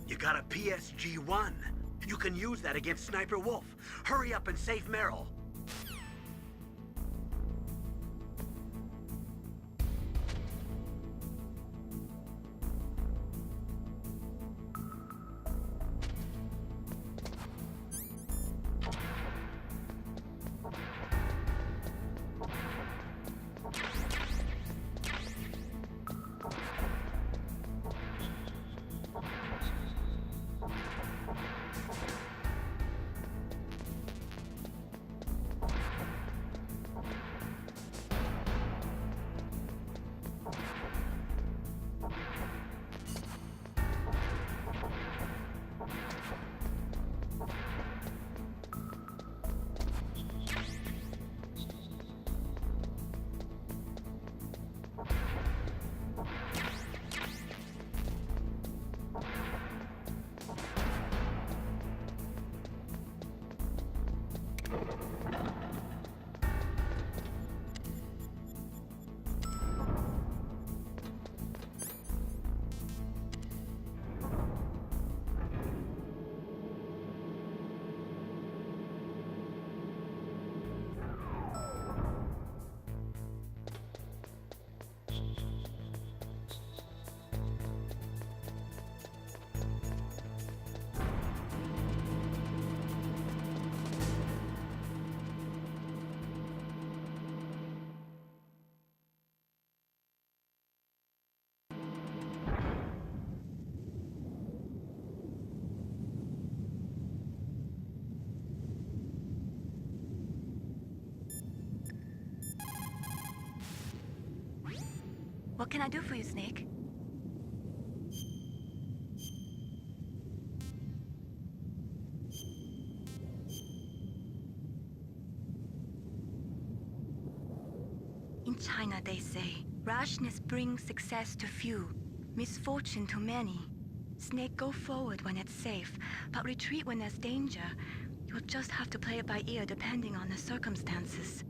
You got a PSG-1. You can use that against Sniper Wolf. Hurry up and save Meryl. What can I do for you, Snake? In China, they say, rashness brings success to few, misfortune to many. Snake, go forward when it's safe, but retreat when there's danger. You'll just have to play it by ear depending on the circumstances.